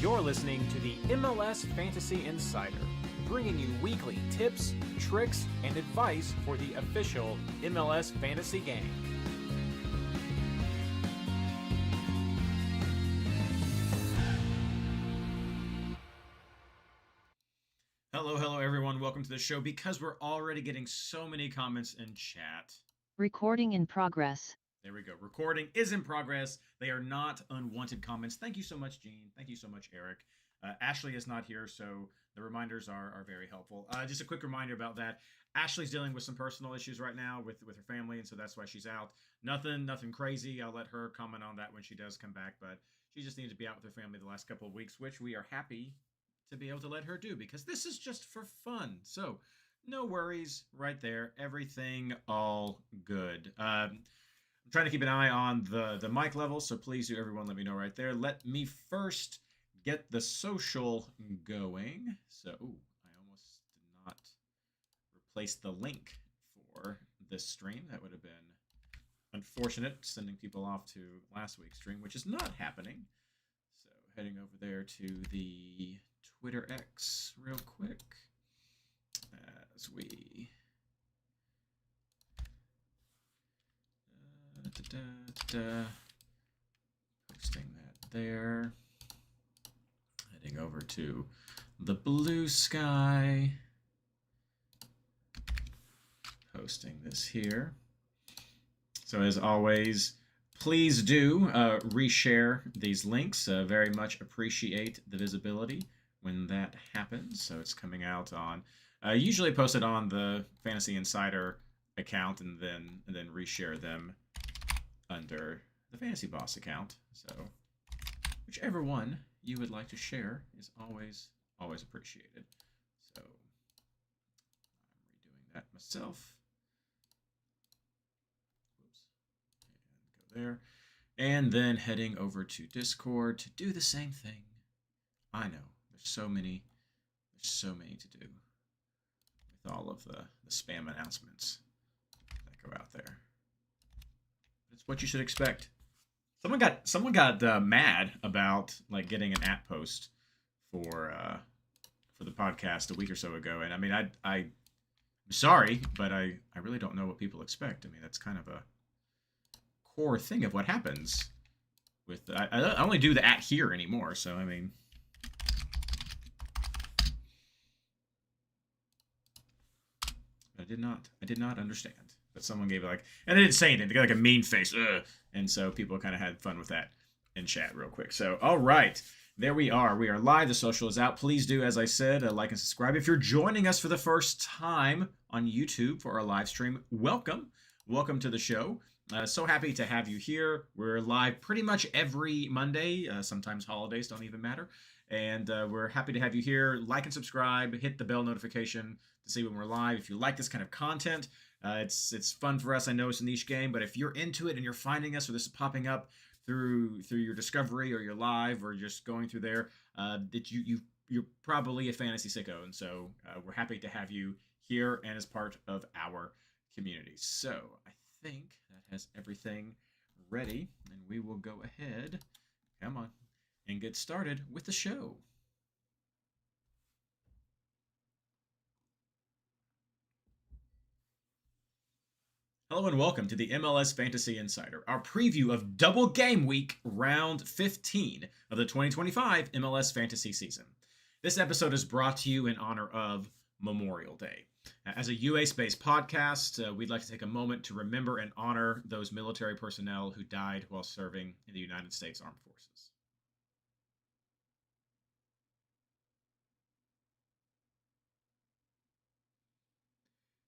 You're listening to the MLS Fantasy Insider, bringing you weekly tips, tricks, and advice for the official MLS fantasy game. Hello, everyone. Welcome to the show. Because we're already getting so many comments in chat. Recording in progress. There we go. Recording is in progress. They are not unwanted comments. Thank you so much, Gene. Thank you so much, Eric. Ashley is not here, so the reminders are very helpful. Just a quick reminder about that. Ashley's dealing with some personal issues right now with her family, and so that's why she's out. Nothing crazy. I'll let her comment on that when she does come back, but she just needed to be out with her family the last couple of weeks, which we are happy to be able to let her do because this is just for fun. So no worries right there. Everything all good. I'm trying to keep an eye on the mic level, so please do, everyone, let me know right there. Let me first get the social going. So, I almost did not replace the link for this stream. That would have been unfortunate, sending people off to last week's stream, which is not happening. So, heading over there to the Twitter X real quick as we posting that there, heading over to the Blue Sky, posting this here. So as always, please do reshare these links. Very much appreciate the visibility when that happens. So it's coming out on, usually posted on the Fantasy Insider account and then reshare them under the Fantasy Boss account. So whichever one you would like to share is always appreciated. So I'm redoing that myself. Whoops. And go there. And then heading over to Discord to do the same thing. I know there's so many to do with all of the spam announcements that go out there. It's what you should expect. Someone got mad about like getting an app post for the podcast a week or so ago, and I mean I'm sorry, but I really don't know what people expect. I mean that's kind of a core thing of what happens with I only do the @here anymore, so I mean. I did not understand. But someone gave it like, and they didn't say anything. They got like a mean face, and so people kind of had fun with that in chat real quick. So, all right, there we are. We are live. The social is out. Please do, as I said, like and subscribe. If you're joining us for the first time on YouTube for our live stream, welcome to the show. So happy to have you here. We're live pretty much every Monday. Sometimes holidays don't even matter. And we're happy to have you here. Like and subscribe. Hit the bell notification to see when we're live. If you like this kind of content, it's fun for us. I know it's a niche game, but if you're into it and you're finding us or this is popping up through your discovery or your live or just going through there, that you're probably a fantasy sicko. And so we're happy to have you here and as part of our community. So I think that has everything ready, and we will go ahead, come on, and get started with the show. Hello and welcome to the MLS Fantasy Insider, our preview of Double Game Week Round 15 of the 2025 MLS Fantasy season. This episode is brought to you in honor of Memorial Day. As a US-based podcast, we'd like to take a moment to remember and honor those military personnel who died while serving in the United States Armed Forces.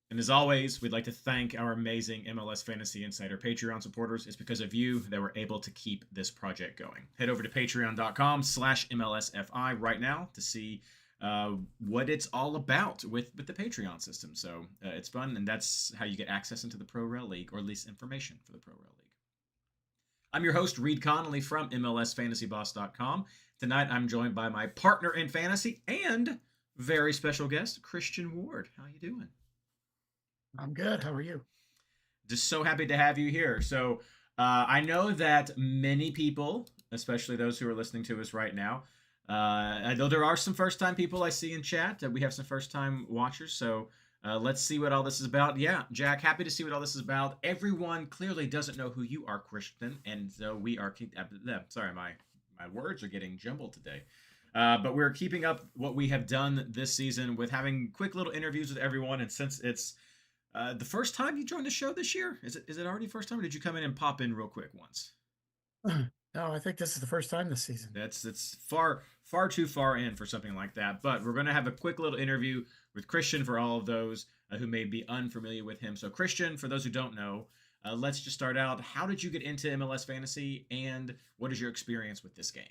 And as always, we'd like to thank our amazing MLS Fantasy Insider Patreon supporters. It's because of you that we're able to keep this project going. Head over to patreon.com/MLSFI right now to see what it's all about with the Patreon system. So it's fun, and that's how you get access into the Pro Rel League, or at least information for the Pro Rel League. I'm your host, Reid Connolly from MLSFantasyBoss.com. Tonight, I'm joined by my partner in fantasy and very special guest, Christian Ward. How you doing? I'm good. How are you? Just so happy to have you here. So I know that many people, especially those who are listening to us right now, Though there are some first-time people I see in chat. We have some first-time watchers, so let's see what all this is about. Yeah, Jack, happy to see what all this is about. Everyone clearly doesn't know who you are, Christian, and so we are. Sorry, my words are getting jumbled today. But we're keeping up what we have done this season with having quick little interviews with everyone. And since it's the first time you joined the show this year, is it already first time, or did you come in and pop in real quick once? No, I think this is the first time this season. That's far too far in for something like that. But we're going to have a quick little interview with Christian for all of those who may be unfamiliar with him. So Christian, for those who don't know, let's just start out. How did you get into MLS Fantasy, and what is your experience with this game?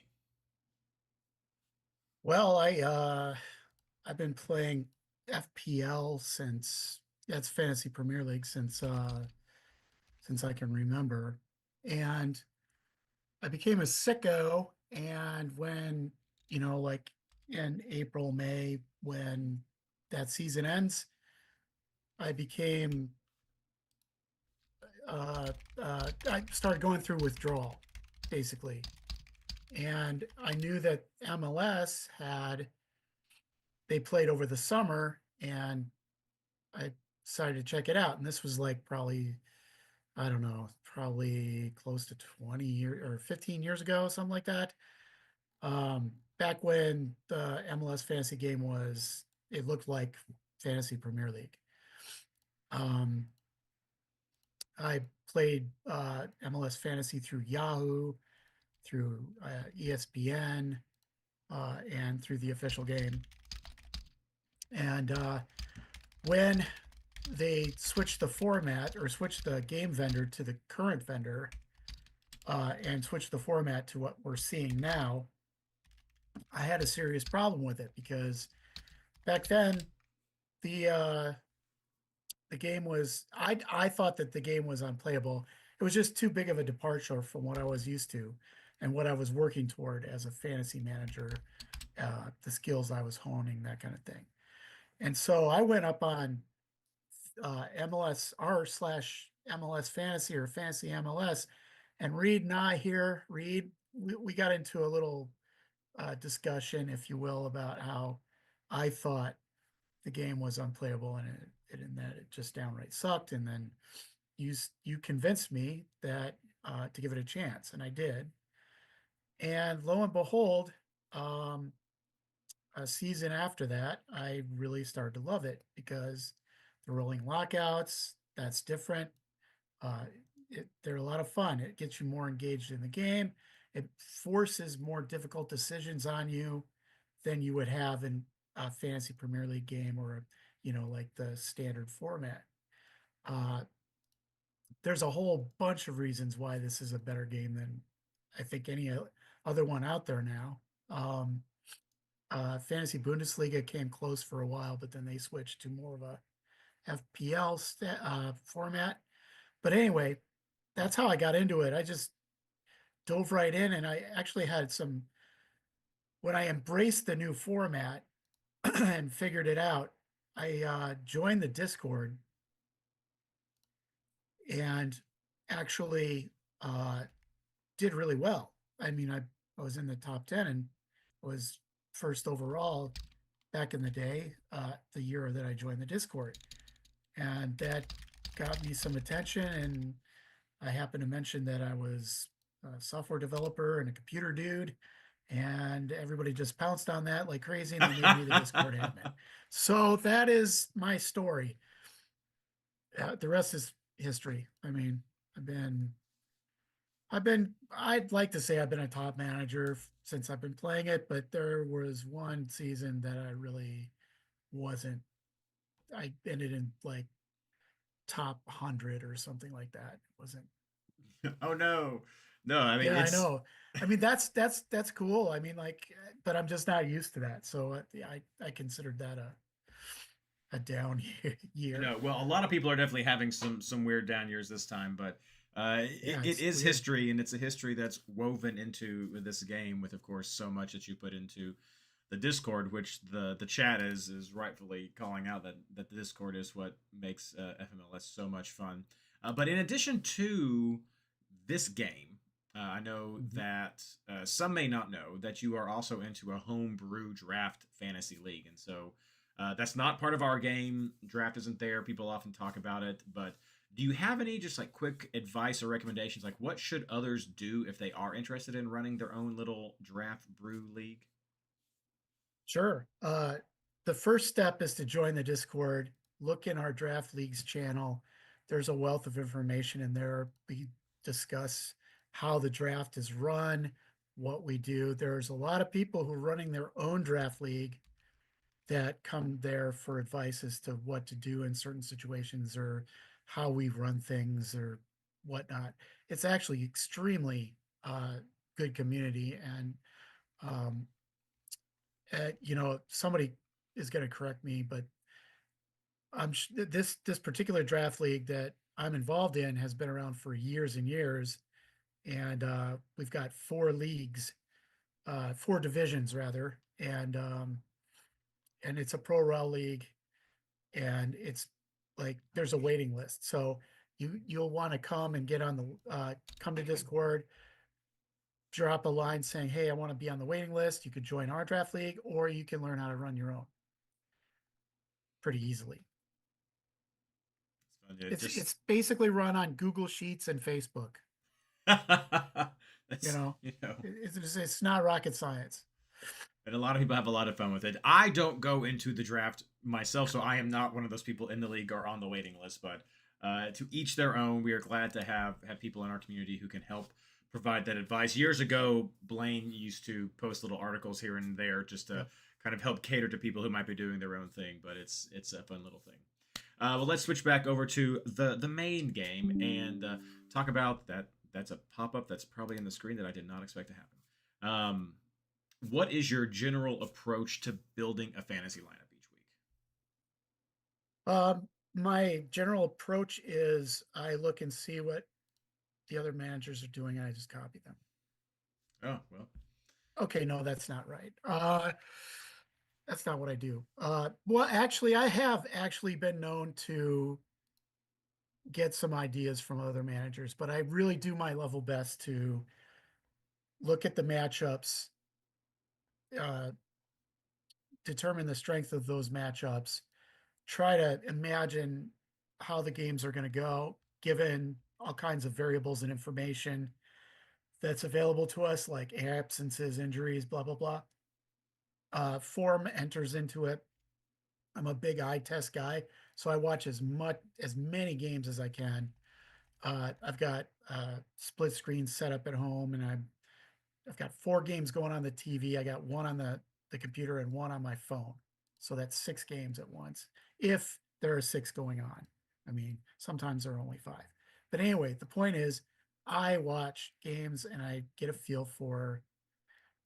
Well, I've been playing FPL since that's Fantasy Premier League since I can remember, and I became a sicko. And when like in April, May, when that season ends, I became I started going through withdrawal, basically. And I knew that MLS they played over the summer, and I decided to check it out. And this was like probably, I don't know, probably close to 20 years or 15 years ago, something like that. Back when the MLS fantasy game it looked like Fantasy Premier League. I played MLS fantasy through Yahoo, through ESPN, and through the official game. And when they switched the format, or switched the game vendor to the current vendor, and switched the format to what we're seeing now, I had a serious problem with it, because back then the game was, I thought that the game was unplayable. It was just too big of a departure from what I was used to and what I was working toward as a fantasy manager, the skills I was honing, that kind of thing. And so I went up on MLS r/MLS Fantasy, or Fantasy MLS, and Reid and I here, Reid, we got into a little discussion, if you will, about how I thought the game was unplayable, and that it just downright sucked. And then you convinced me that to give it a chance, and I did. And lo and behold, a season after that, I really started to love it, because the rolling lockouts, that's different. They're a lot of fun. It gets you more engaged in the game. It forces more difficult decisions on you than you would have in a Fantasy Premier League game, or like the standard format. There's a whole bunch of reasons why this is a better game than I think any other one out there now. Fantasy Bundesliga came close for a while, but then they switched to more of a FPL format. But anyway, that's how I got into it. I just dove right in, and I actually had when I embraced the new format and figured it out, I joined the Discord, and actually did really well. I mean, I was in the top 10 and was first overall back in the day, the year that I joined the Discord. And that got me some attention. And I happened to mention that I was a software developer and a computer dude. And everybody just pounced on that like crazy, and they made me the Discord admin. So that is my story. The rest is history. I mean, I'd like to say I've been a top manager since I've been playing it, but there was one season that I really wasn't. I ended in like top 100 or something like that. It wasn't. Oh no. No, I mean, Yeah, I know. I mean, that's cool. I mean, like, but I'm just not used to that. So I considered that a down year. No, well, a lot of people are definitely having some weird down years this time, but it is weird. history, and it's a history that's woven into this game with, of course, so much that you put into the Discord, which the chat is rightfully calling out that the Discord is what makes FMLS so much fun. But in addition to this game, I know Mhm. that some may not know that you are also into a homebrew draft fantasy league, and so that's not part of our game. Draft isn't there. People often talk about it, but do you have any just like quick advice or recommendations? Like, what should others do if they are interested in running their own little draft brew league? Sure. The first step is to join the Discord. Look in our draft leagues channel. There's a wealth of information in there. We discuss how the draft is run, what we do. There's a lot of people who are running their own draft league that come there for advice as to what to do in certain situations or how we run things or whatnot. It's actually extremely good community and um, somebody is going to correct me, but this particular draft league that I'm involved in has been around for years and years, and we've got four divisions rather, and it's a pro rel league, and it's like there's a waiting list. So you'll want to come and get on the come to Discord, drop a line saying, "Hey, I want to be on the waiting list." You could join our draft league, or you can learn how to run your own pretty easily. It's fun to It's just it's basically run on Google Sheets and Facebook. You that's know, you know it's not rocket science. and a lot of people have a lot of fun with it. I don't go into the draft myself, so I am not one of those people in the league or on the waiting list. But to each their own. We are glad to have people in our community who can help provide that advice. Years ago, Blaine used to post little articles here and there just to Yep. kind of help cater to people who might be doing their own thing. But it's a fun little thing. Well, let's switch back over to the main game and talk about that. That's a pop up that's probably in the screen that I did not expect to happen. What is your general approach to building a fantasy lineup each week? My general approach is I look and see what the other managers are doing, and I just copy them. Oh well, Okay, no, that's not right. That's not what I do. Well, actually, I have actually been known to get some ideas from other managers, but I really do my level best to look at the matchups, uh, determine the strength of those matchups, try to imagine how the games are going to go, given all kinds of variables and information that's available to us, like absences, injuries, blah, blah, blah. Form enters into it. I'm a big eye test guy, so I watch as many games as I can. I've got split screen set up at home, and I've got four games going on the TV. I got one on the computer and one on my phone. So that's six games at once. If there are six going on. I mean, sometimes there are only five. But anyway, the point is I watch games and I get a feel for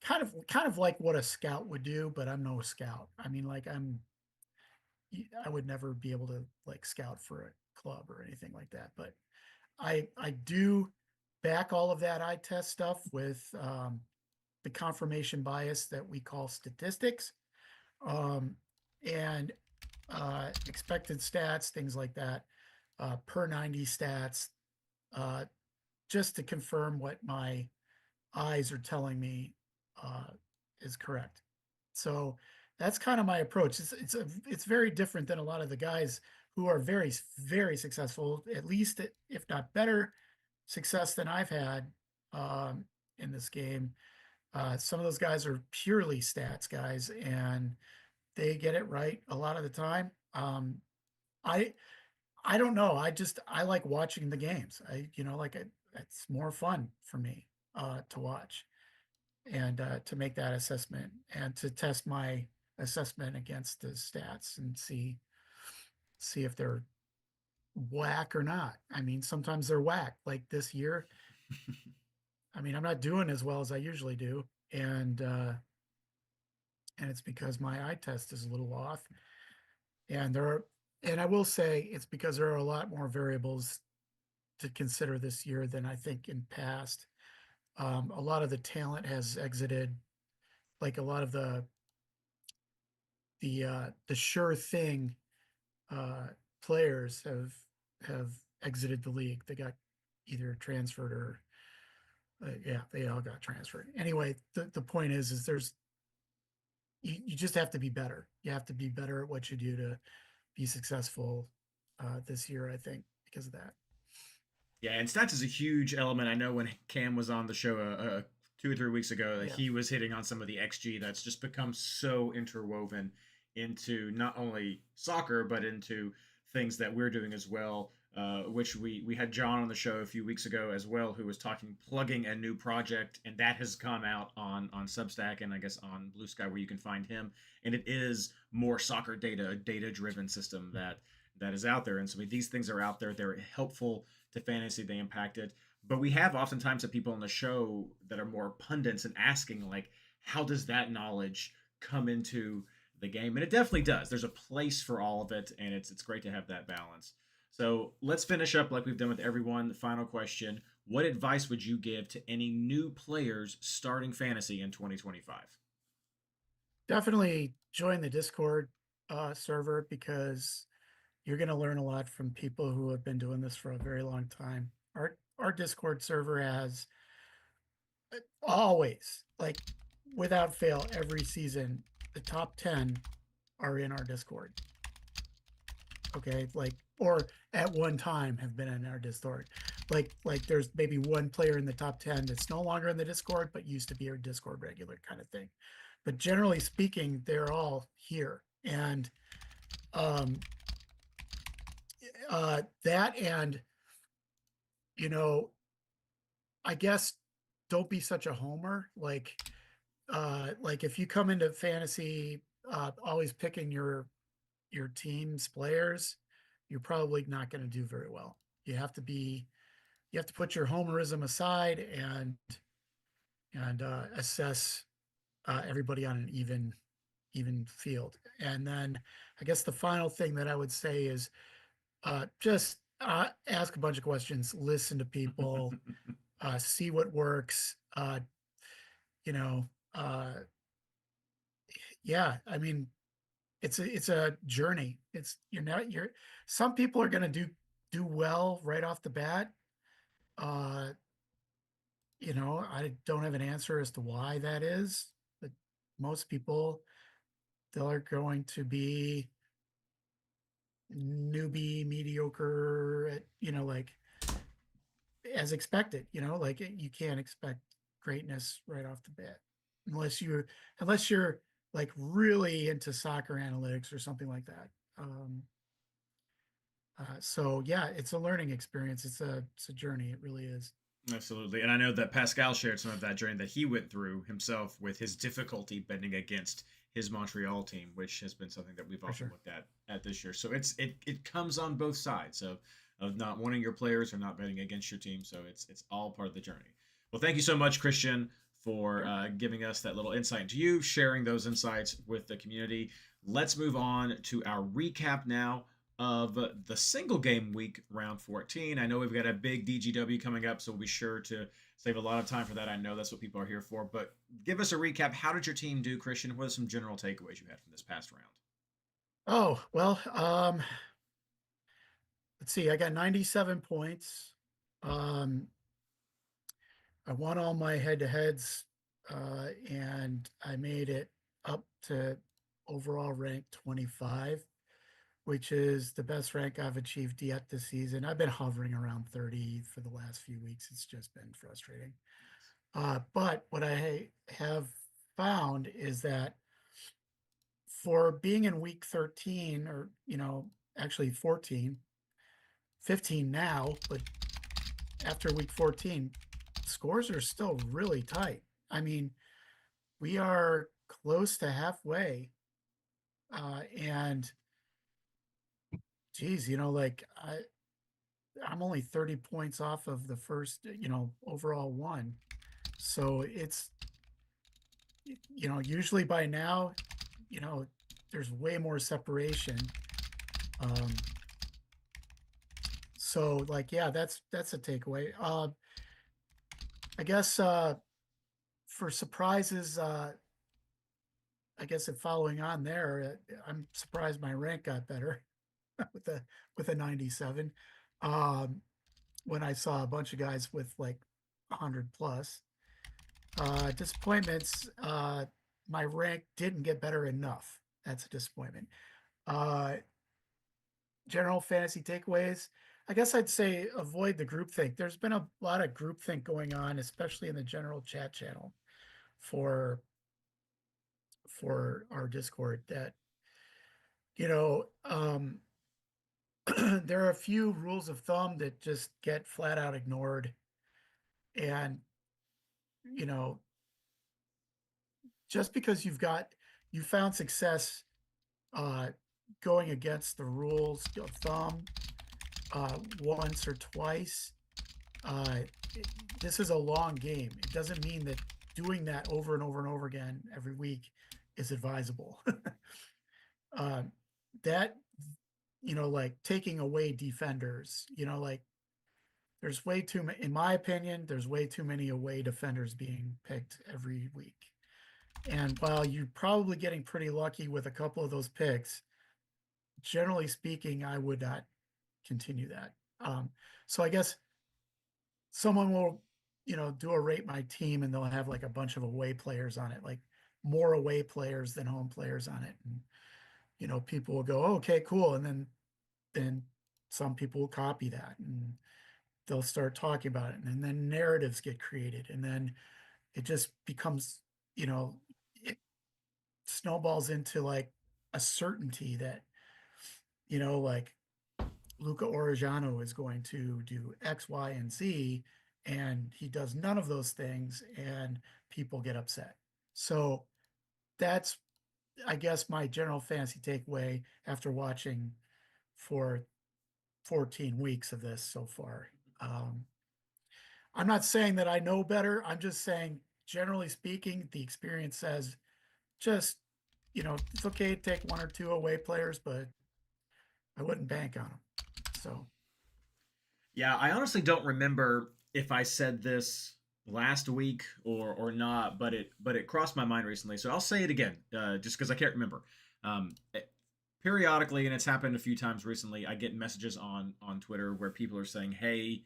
kind of like what a scout would do, but I'm no scout. I mean, like I would never be able to like scout for a club or anything like that. But I do back all of that eye test stuff with the confirmation bias that we call statistics, um, and expected stats, things like that, per 90 stats, uh, just to confirm what my eyes are telling me uh, is correct. So that's kind of my approach. It's very different than a lot of the guys who are very successful, at least if not better success than I've had um, in this game. Some of those guys are purely stats guys, and they get it right a lot of the time. I I don't know. I like watching the games. It's more fun for me to watch and to make that assessment and to test my assessment against the stats and see if they're whack or not. I mean, sometimes they're whack. Like this year, I mean, I'm not doing as well as I usually do, and it's because my eye test is a little off. And and I will say it's because there are a lot more variables to consider this year than I think in past. A lot of the talent has exited, like a lot of the sure thing uh, players have exited the league. They got either transferred Yeah, they all got transferred. Anyway, the point is there's you just have to be better. You have to be better at what you do to be successful this year, I think, because of that. Yeah, and stats is a huge element. I know when Cam was on the show 2 or 3 weeks ago, that Yeah. he was hitting on some of the XG that's just become so interwoven into not only soccer but into things that we're doing as well. Which we had John on the show a few weeks ago as well, who was talking plugging a new project, and that has come out on Substack and I guess on Blue Sky where you can find him. And it is more soccer data, a data driven system that is out there. And so these things are out there. They're helpful to fantasy. They impact it. But we have oftentimes had people on the show that are more pundits and asking like, how does that knowledge come into the game? And it definitely does. There's a place for all of it, and it's great to have that balance. So let's finish up like we've done with everyone. The final question: what advice would you give to any new players starting fantasy in 2025? Definitely join the Discord server because you're going to learn a lot from people who have been doing this for a very long time. Our Discord server has always, like, without fail, every season, the top 10 are in our Discord. Okay, like, or at one time have been in our Discord. Like there's maybe one player in the top 10 that's no longer in the Discord, but used to be our Discord regular kind of thing. But generally speaking, they're all here. And um, that, and, you know, I guess don't be such a homer. Like if you come into fantasy always picking your team's players, you're probably not going to do very well. You have to put your homerism aside and assess everybody on an even field. And then I guess the final thing that I would say is just ask a bunch of questions, listen to people, see what works. You know, uh, yeah, I mean, it's a journey. It's you're not you're some people are going to do well right off the bat. Uh, I don't have an answer as to why that is, but most people they're going to be newbie, mediocre, like as expected. Like you can't expect greatness right off the bat unless you're like really into soccer analytics or something like that. Um, so yeah, it's a learning experience. It's a journey. It really is. Absolutely. And I know that Pascal shared some of that journey that he went through himself with his difficulty betting against his Montreal team, which has been something that we've For often sure. looked at this year. So it comes on both sides of not wanting your players or not betting against your team. So it's all part of the journey. Well, thank you so much, Christian, for giving us that little insight into you, sharing those insights with the community. Let's move on to our recap now of the single game week, round 14. I know we've got a big DGW coming up, so we'll be sure to save a lot of time for that. I know that's what people are here for. But give us a recap. How did your team do, Christian? What are some general takeaways you had from this past round? Oh, well, let's see. I got 97 points. Um, I won all my head-to-heads, and I made it up to overall rank 25, which is the best rank I've achieved yet this season. I've been hovering around 30 for the last few weeks. It's just been frustrating. But what I have found is that for being in week 13, or, actually 14, 15 now, but after week 14, scores are still really tight. I mean, we are close to halfway. And geez, like I'm only 30 points off of the first, overall one. So it's, usually by now, there's way more separation. Um, so like, yeah, that's a takeaway. I guess for surprises, I guess if following on there, I'm surprised my rank got better with a 97. Um, when I saw a bunch of guys with like 100 plus. Disappointments, my rank didn't get better enough. That's a disappointment. Uh, General fantasy takeaways. I guess I'd say avoid the groupthink. There's been a lot of groupthink going on, especially in the general chat channel for our Discord. That you know, there are a few rules of thumb that just get flat out ignored, and you know, just because you found success uh, going against the rules of thumb once or twice. Uh, this is a long game. It doesn't mean that doing that over and over and over again every week is advisable. uh, that, like taking away defenders, like there's way too many, in my opinion, there's way too many away defenders being picked every week. And while you're probably getting pretty lucky with a couple of those picks, generally speaking, I would not continue that. So I guess someone will, do a rate my team and they'll have like a bunch of away players on it, like more away players than home players on it. And, people will go, oh, okay, cool. And then some people will copy that and they'll start talking about it. And then narratives get created. And then it just becomes, it snowballs into like a certainty that, like Luca Orejano is going to do X, Y, and Z, and he does none of those things, and people get upset. So that's, I guess, my general fantasy takeaway after watching for 14 weeks of this so far. I'm not saying that I know better. I'm just saying, generally speaking, the experience says just, it's okay to take one or two away players, but I wouldn't bank on them. So, Yeah, I honestly don't remember if I said this last week or not, but it crossed my mind recently. So I'll say it again, just because I can't remember. Periodically, and it's happened a few times recently, I get messages on Twitter where people are saying, "Hey,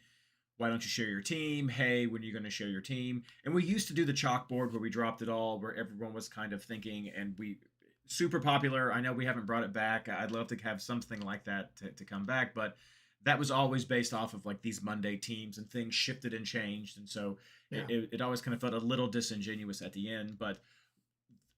why don't you share your team? Hey, when are you going to share your team?" And we used to do the chalkboard where we dropped it all, where everyone was kind of thinking, and we super popular. I know we haven't brought it back. I'd love to have something like that to come back, but that was always based off of like these Monday teams, and things shifted and changed, and so yeah. it always kind of felt a little disingenuous at the end. But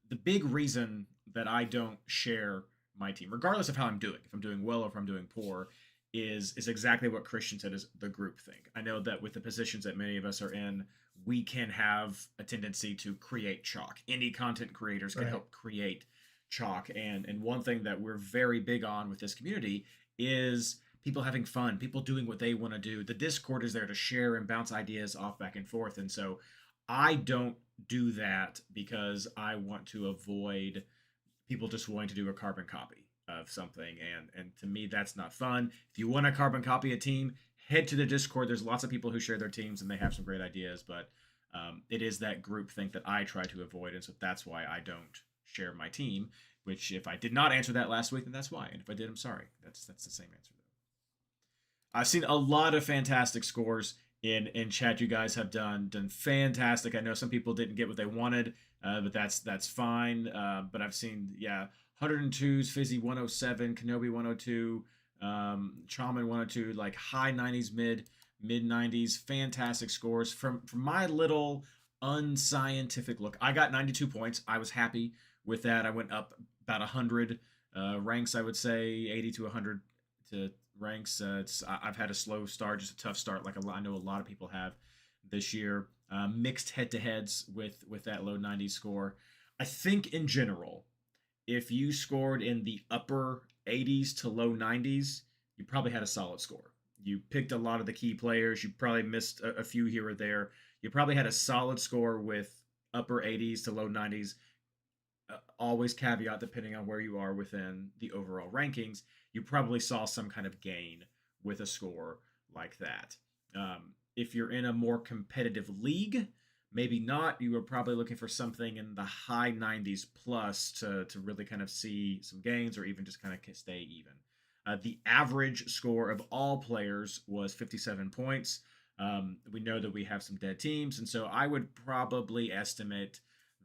the big reason that I don't share my team, regardless of how I'm doing, if I'm doing well or if I'm doing poor, is exactly what Christian said, is the group thing. I know that with the positions that many of us are in, we can have a tendency to create chalk. Indie content creators can help create chalk, and one thing that we're very big on with this community is people having fun, people doing what they want to do. The Discord is there to share and bounce ideas off back and forth, and so I don't do that because I want to avoid people just wanting to do a carbon copy of something, and to me that's not fun. If you want to carbon copy a team, head to the Discord. There's lots of people who share their teams and they have some great ideas, but it is that group think that I try to avoid, and so that's why I don't share my team. Which, if I did not answer that last week, then that's why, and if I did, I'm sorry. That's the same answer though. I've seen a lot of fantastic scores in chat. You guys have done fantastic. I know some people didn't get what they wanted, but that's fine. But I've seen 102s, Fizzy 107, Kenobi 102, Chaman 102, like high 90s, mid 90s, fantastic scores from my little unscientific look. I got 92 points. I was happy with that. I went up about 100 ranks, I would say 80 to 100 to ranks. I've had a slow start, just a tough start, like I know a lot of people have this year. Mixed head-to-heads with that low 90s score. I think in general, if you scored in the upper 80s to low 90s, you probably had a solid score. You picked a lot of the key players. You probably missed a few here or there. You probably had a solid score with upper 80s to low 90s. Always caveat, depending on where you are within the overall rankings, you probably saw some kind of gain with a score like that. If you're in a more competitive league, maybe not. You were probably looking for something in the high 90s plus to really kind of see some gains, or even just kind of stay even. The average score of all players was 57 points. We know that we have some dead teams, and so I would probably estimate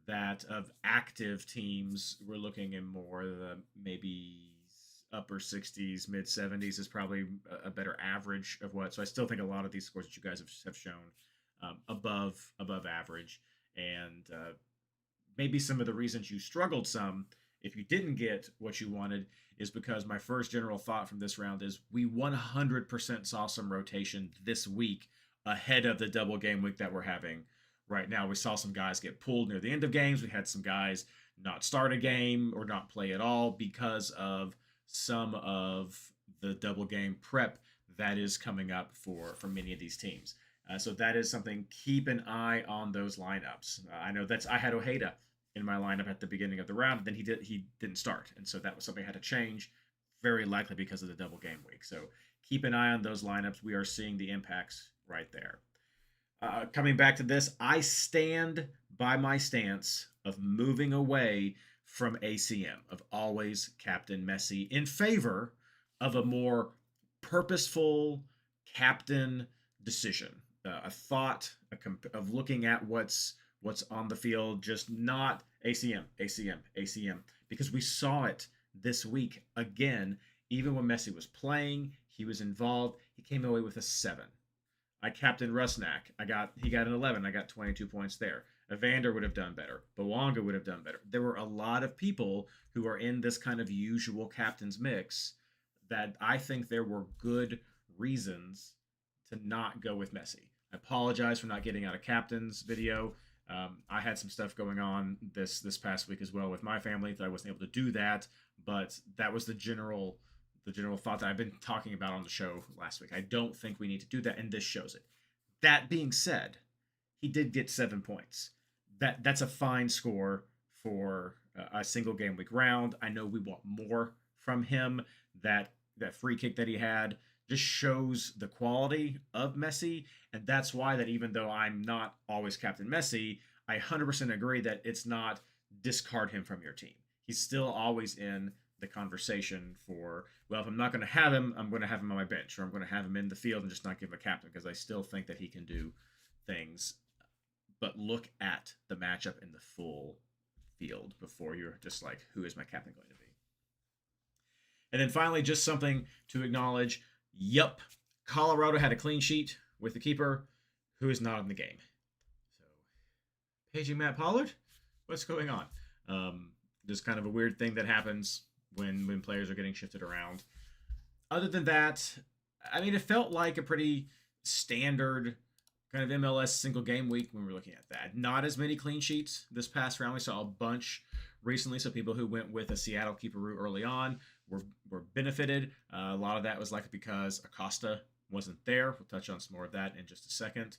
that of active teams, we're looking in more the maybe upper 60s, mid 70s is probably a better average of what. So I still think a lot of these scores that you guys have shown above average, and maybe some of the reasons you struggled some if you didn't get what you wanted is because my first general thought from this round is we 100% saw some rotation this week ahead of the double game week that we're having right now. We saw some guys get pulled near the end of games. We had some guys not start a game or not play at all because of some of the double game prep that is coming up for many of these teams. So that is something, keep an eye on those lineups. I know I had Ojeda in my lineup at the beginning of the round, and then he didn't start. And so that was something I had to change, very likely because of the double game week. So keep an eye on those lineups. We are seeing the impacts right there. Coming back to this, I stand by my stance of moving away from ACM, of always captain Messi, in favor of a more purposeful captain decision. A thought of looking at what's on the field, just not ACM, because we saw it this week again. Even when Messi was playing, he was involved. He came away with a 7. I captained Rusnak. He got an 11. I got 22 points there. Evander would have done better. Bawanga would have done better. There were a lot of people who are in this kind of usual captain's mix that I think there were good reasons to not go with Messi. I apologize for not getting out a captain's video. I had some stuff going on this past week as well with my family that I wasn't able to do that, but that was the general thought that I've been talking about on the show last week. I don't think we need to do that, and this shows it. That being said, he did get 7 points. That's a fine score for a single game week round. I know we want more from him. That free kick that he had just shows the quality of Messi, and that's why that even though I'm not always Captain Messi, I 100% agree that it's not discard him from your team. He's still always in the conversation for, well, if I'm not going to have him, I'm going to have him on my bench, or I'm going to have him in the field and just not give him a captain, because I still think that he can do things. But look at the matchup in the full field before you're just like, who is my captain going to be? And then finally, just something to acknowledge. Yup, Colorado had a clean sheet with the keeper who is not in the game. So, paging Matt Pollard? What's going on? Just kind of a weird thing that happens when players are getting shifted around. Other than that, I mean, it felt like a pretty standard kind of MLS single game week when we were looking at that. Not as many clean sheets this past round. We saw a bunch recently. So people who went with a Seattle keeper route early on were benefited. A lot of that was likely because Acosta wasn't there. We'll touch on some more of that in just a second.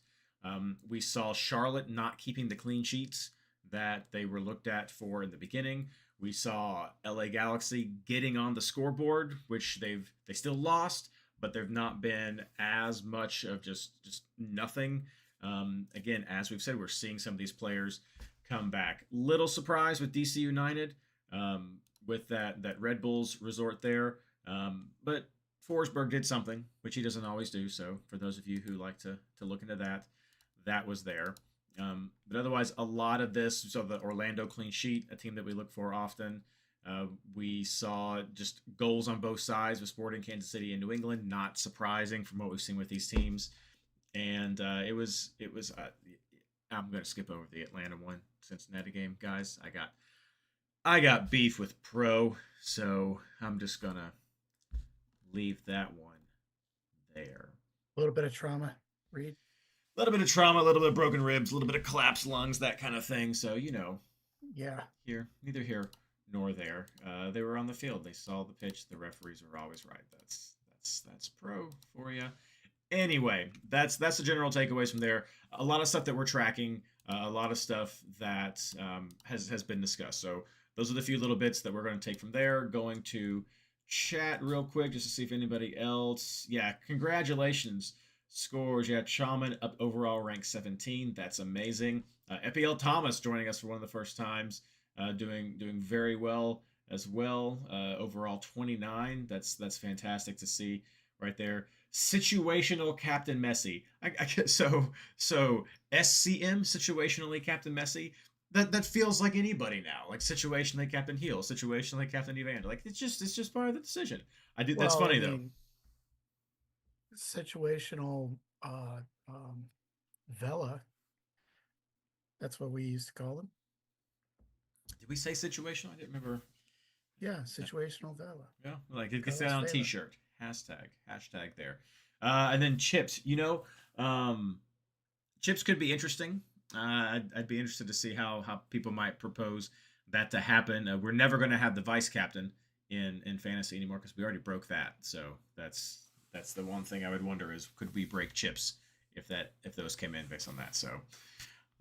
We saw Charlotte not keeping the clean sheets that they were looked at for in the beginning. We saw LA Galaxy getting on the scoreboard, which they still lost, but they've not been as much of just nothing. Again, as we've said, we're seeing some of these players come back. Little surprise with DC United with that Red Bulls resort there. But Forsberg did something, which he doesn't always do. So for those of you who like to look into that, that was there. But otherwise, a lot of this, so the Orlando clean sheet, a team that we look for often. We saw just goals on both sides with Sporting Kansas City and New England. Not surprising from what we've seen with these teams. And it was. I'm going to skip over the Atlanta one, Cincinnati game, guys. I got beef with Pro, so I'm just gonna leave that one there. A little bit of trauma, Reid. A little bit of trauma, a little bit of broken ribs, a little bit of collapsed lungs, that kind of thing. So, Yeah. Neither here nor there. They were on the field. They saw the pitch. The referees were always right. That's Pro for you. Anyway, that's the general takeaways from there. A lot of stuff that we're tracking, a lot of stuff that has been discussed. So those are the few little bits that we're going to take from there. Going to chat real quick just to see if anybody else. Yeah, congratulations. Scores, yeah, Chalman up overall rank 17. That's amazing. Epiel Thomas joining us for one of the first times, doing very well as well. Overall 29. That's fantastic to see right there. situational Captain Messi. So SCM, situationally Captain Messi. That feels like anybody now. Like situationally Captain Heel, situationally Captain Evander. Like it's just part of the decision. I did. That's Well, I funny though. mean, situational Vela. That's what we used to call them. Did we say situational? I didn't remember. Yeah, situational Vela. Yeah, like it gets that Carlos on a Vela. T-shirt. Hashtag there. And then chips. Um, chips could be interesting. I'd be interested to see how people might propose that to happen. We're never going to have the vice captain in fantasy anymore because we already broke that. So that's the one thing I would wonder is could we break chips if those came in based on that. So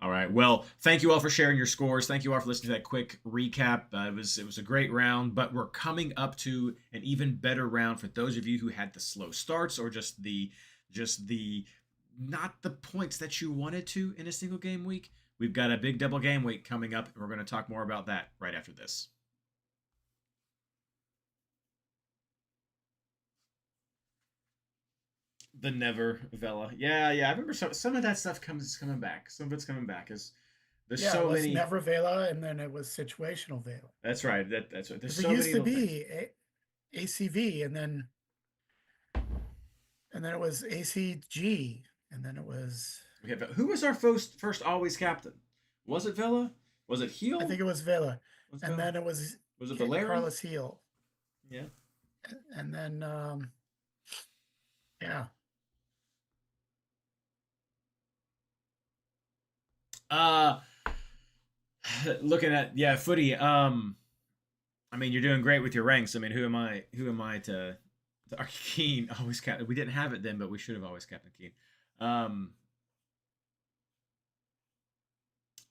all right. Well, thank you all for sharing your scores. Thank you all for listening to that quick recap. It was a great round, but we're coming up to an even better round for those of you who had the slow starts or just the not the points that you wanted to in a single game week. We've got a big double game week coming up, and we're going to talk more about that right after this. The Never Vela. Yeah. I remember some of that stuff coming back. Some of it's coming back. There's Yeah, it so was many. never Vela, and then it was situational Vela. That's right. That's right. There's Because it so used many to little things. be ACV, and then it was ACG, and then it was. Okay, but who was our first always captain? Was it Vela? Was it I Heel? think it was Vela, Was it and Vela? then it was Was it Valeri? Carlos Heel, Yeah. and then yeah, Uh looking at footy. I mean, you're doing great with your ranks. I mean, who am I? Who am I to our Keen always captain? We didn't have it then, but we should have always captain Keen. Um,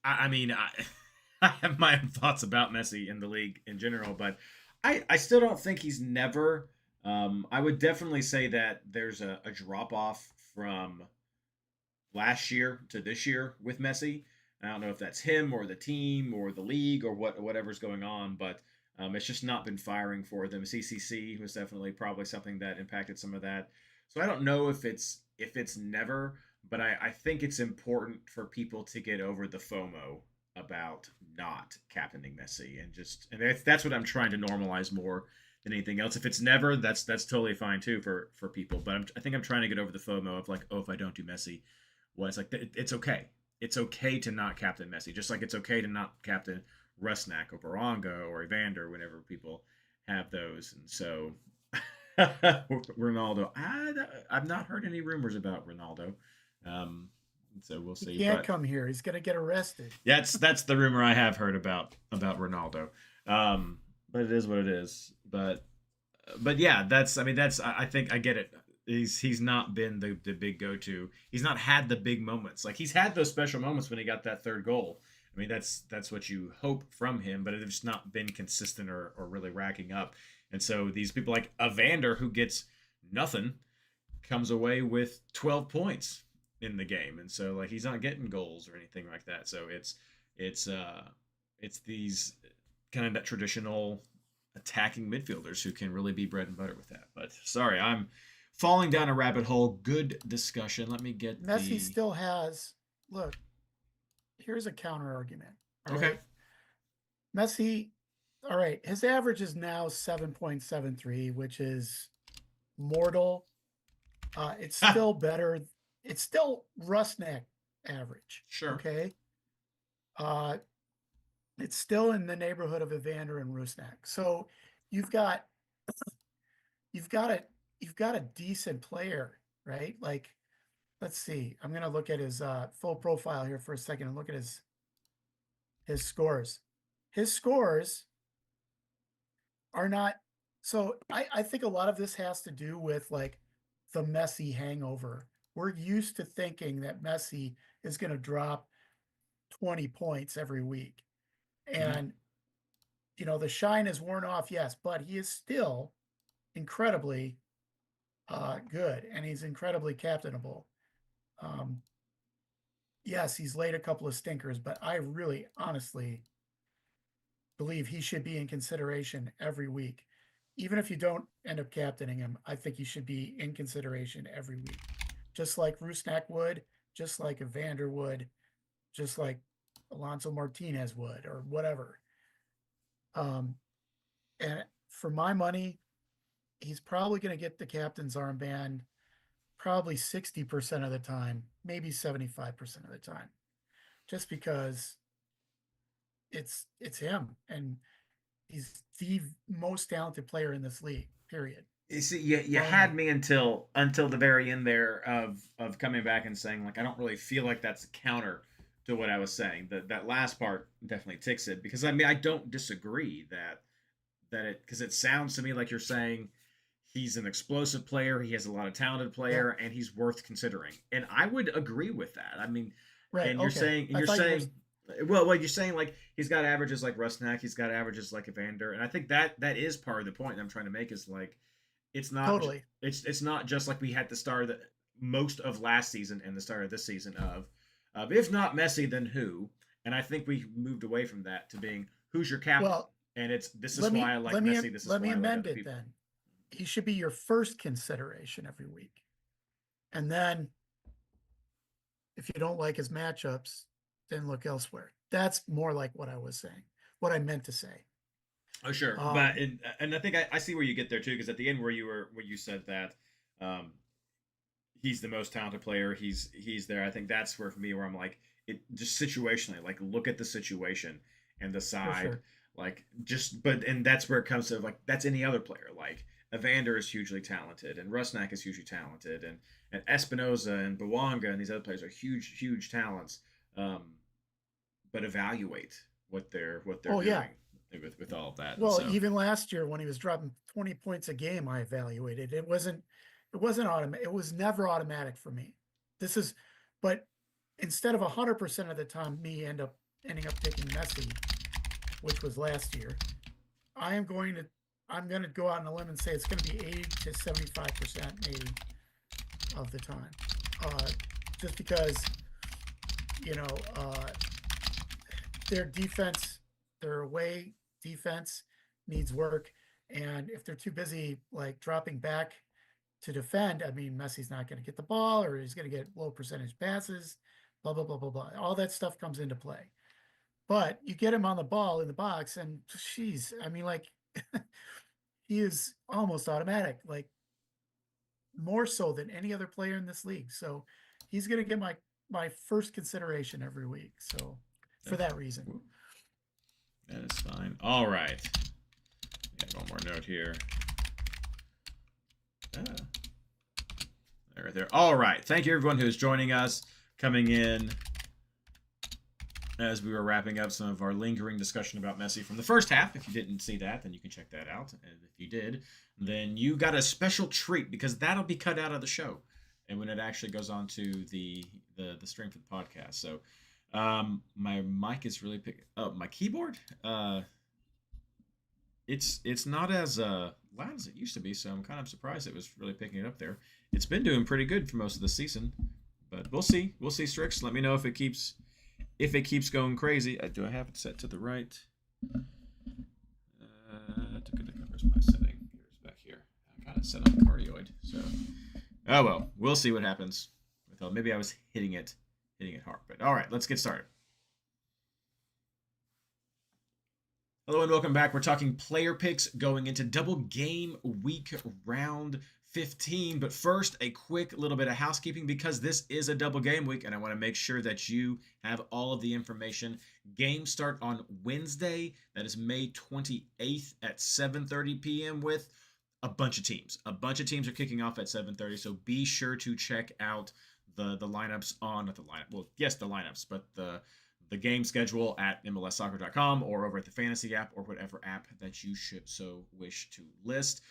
I mean, I have my own thoughts about Messi in the league in general, but I still don't think he's never. I would definitely say that there's a drop off from last year to this year with Messi. I don't know if that's him or the team or the league or whatever's going on, but it's just not been firing for them. CCC was definitely probably something that impacted some of that. So I don't know if it's never, but I think it's important for people to get over the FOMO about not captaining Messi and that's what I'm trying to normalize more than anything else. If it's never, that's totally fine too for people. But I think I'm trying to get over the FOMO of like, oh, if I don't do Messi, well, it's like it's okay. It's okay to not captain Messi, just like it's okay to not captain Rusnak or Baronga or Evander whenever people have those. And so Ronaldo, I've not heard any rumors about Ronaldo. So we'll he see. can't But come here. He's gonna get arrested. that's the rumor I have heard about Ronaldo. But it is what it is. But yeah, I think I get it. He's not been the big go-to. He's not had the big moments. Like he's had those special moments when he got that third goal. I mean, that's what you hope from him, but it's just not been consistent or really racking up. And so these people like Evander, who gets nothing, comes away with 12 points in the game. And so like he's not getting goals or anything like that. So it's these kind of that traditional attacking midfielders who can really be bread and butter with that. But sorry, I'm falling down a rabbit hole. Good discussion. Let me get Messi still has. Look, here's a counter argument. Okay. Right? Messi, all right, his average is now 7.73, which is mortal. It's still better. It's still Rusnak average. Sure. Okay. It's still in the neighborhood of Evander and Rusnak. So you've got you've got a decent player, right? Like, let's see. I'm gonna look at his full profile here for a second and look at his scores. His scores are not. So I think a lot of this has to do with like the Messi hangover. We're used to thinking that Messi is going to drop 20 points every week. And, the shine is worn off, yes, but he is still incredibly good and he's incredibly captainable. Yes, he's laid a couple of stinkers, but I really honestly believe he should be in consideration every week. even if you don't end up captaining him, I think he should be in consideration every week, just like Rusnak would, just like Evander would, just like Alonso Martinez would, or whatever. And for my money, he's probably going to get the captain's armband probably 60% of the time, maybe 75% of the time, just because it's him, and he's the most talented player in this league, period. You see, you Bar had none. me until the very end there of coming back and saying, like, I don't really feel like that's a counter to what I was saying. That last part definitely ticks it, because I mean, I don't disagree that it, because it sounds to me like you're saying he's an explosive player, he has a lot of talented Yeah. player, and he's worth considering. And I would agree with that. I mean, Right. and you're Okay. saying I you're thought you were. saying well, you're saying like he's got averages like Rusnak, he's got averages like Evander, and I think that is part of the point I'm trying to make, is like Totally. it's not just like we had the start of the most of last season and the start of this season of if not Messi, then who? And I think we moved away from that to being who's your captain, Well, and it's this is let why me I like let me Messi, this is let me why I like amend other it people. then. He should be your first consideration every week. And then if you don't like his matchups, then look elsewhere. That's more like what I was saying, what I meant to say. Oh sure, but Um, and I think I see where you get there too, because at the end where you said that um, he's the most talented player, he's there. I think that's where for me where I'm like, it just situationally, like look at the situation and for decide, sure. like just but and that's where it comes to, like, that's any other player. Like Evander is hugely talented, and Rusnak is hugely talented, and Espinoza and Bawanga and these other players are huge talents. Um, but evaluate what they're Oh yeah. doing with all of that. And Well, so even last year when he was dropping 20 points a game, I evaluated. It wasn't automatic. It was never automatic for me. This is, but instead of 100% of the time me ending up picking Messi, which was last year, I am going to I'm going to go out on a limb and say it's going to be 80 to 75% maybe of the time. Uh, just because, you know, their defense, their away defense needs work. And if they're too busy like dropping back to defend, I mean, Messi's not going to get the ball, or he's going to get low percentage passes, blah, blah, blah, blah, blah. All that stuff comes into play. But you get him on the ball in the box, and geez, I mean, like, he is almost automatic, like more so than any other player in this league. So he's going to get my first consideration every week. So for that reason. that is fine. All right, got one more note here. There. All right, thank you everyone who is joining us, coming in as we were wrapping up some of our lingering discussion about Messi from the first half. If you didn't see that, then you can check that out. And if you did, then you got a special treat, because that'll be cut out of the show, and when it actually goes on to the stream for the podcast. So my mic is really picking up. My keyboard, it's not as loud as it used to be, so I'm kind of surprised it was really picking it up there. It's been doing pretty good for most of the season, but we'll see. We'll see, Strix. Let me know if it keeps going crazy. Do I have it set to the right? Where's my setting? Here's back here. I got it set on cardioid. So, oh well, we'll see what happens. Maybe I was hitting it hard. But all right, let's get started. Hello and welcome back. We're talking player picks going into double game week round 15. But first, a quick little bit of housekeeping, because this is a double game week and I want to make sure that you have all of the information. Games start on Wednesday. That is May 28th at 7:30 p.m. with a bunch of teams. A bunch of teams are kicking off at 7:30, so be sure to check out the lineups on, not the lineup, well, yes, the lineups, but the game schedule at MLSsoccer.com or over at the Fantasy app or whatever app that you should so wish to list.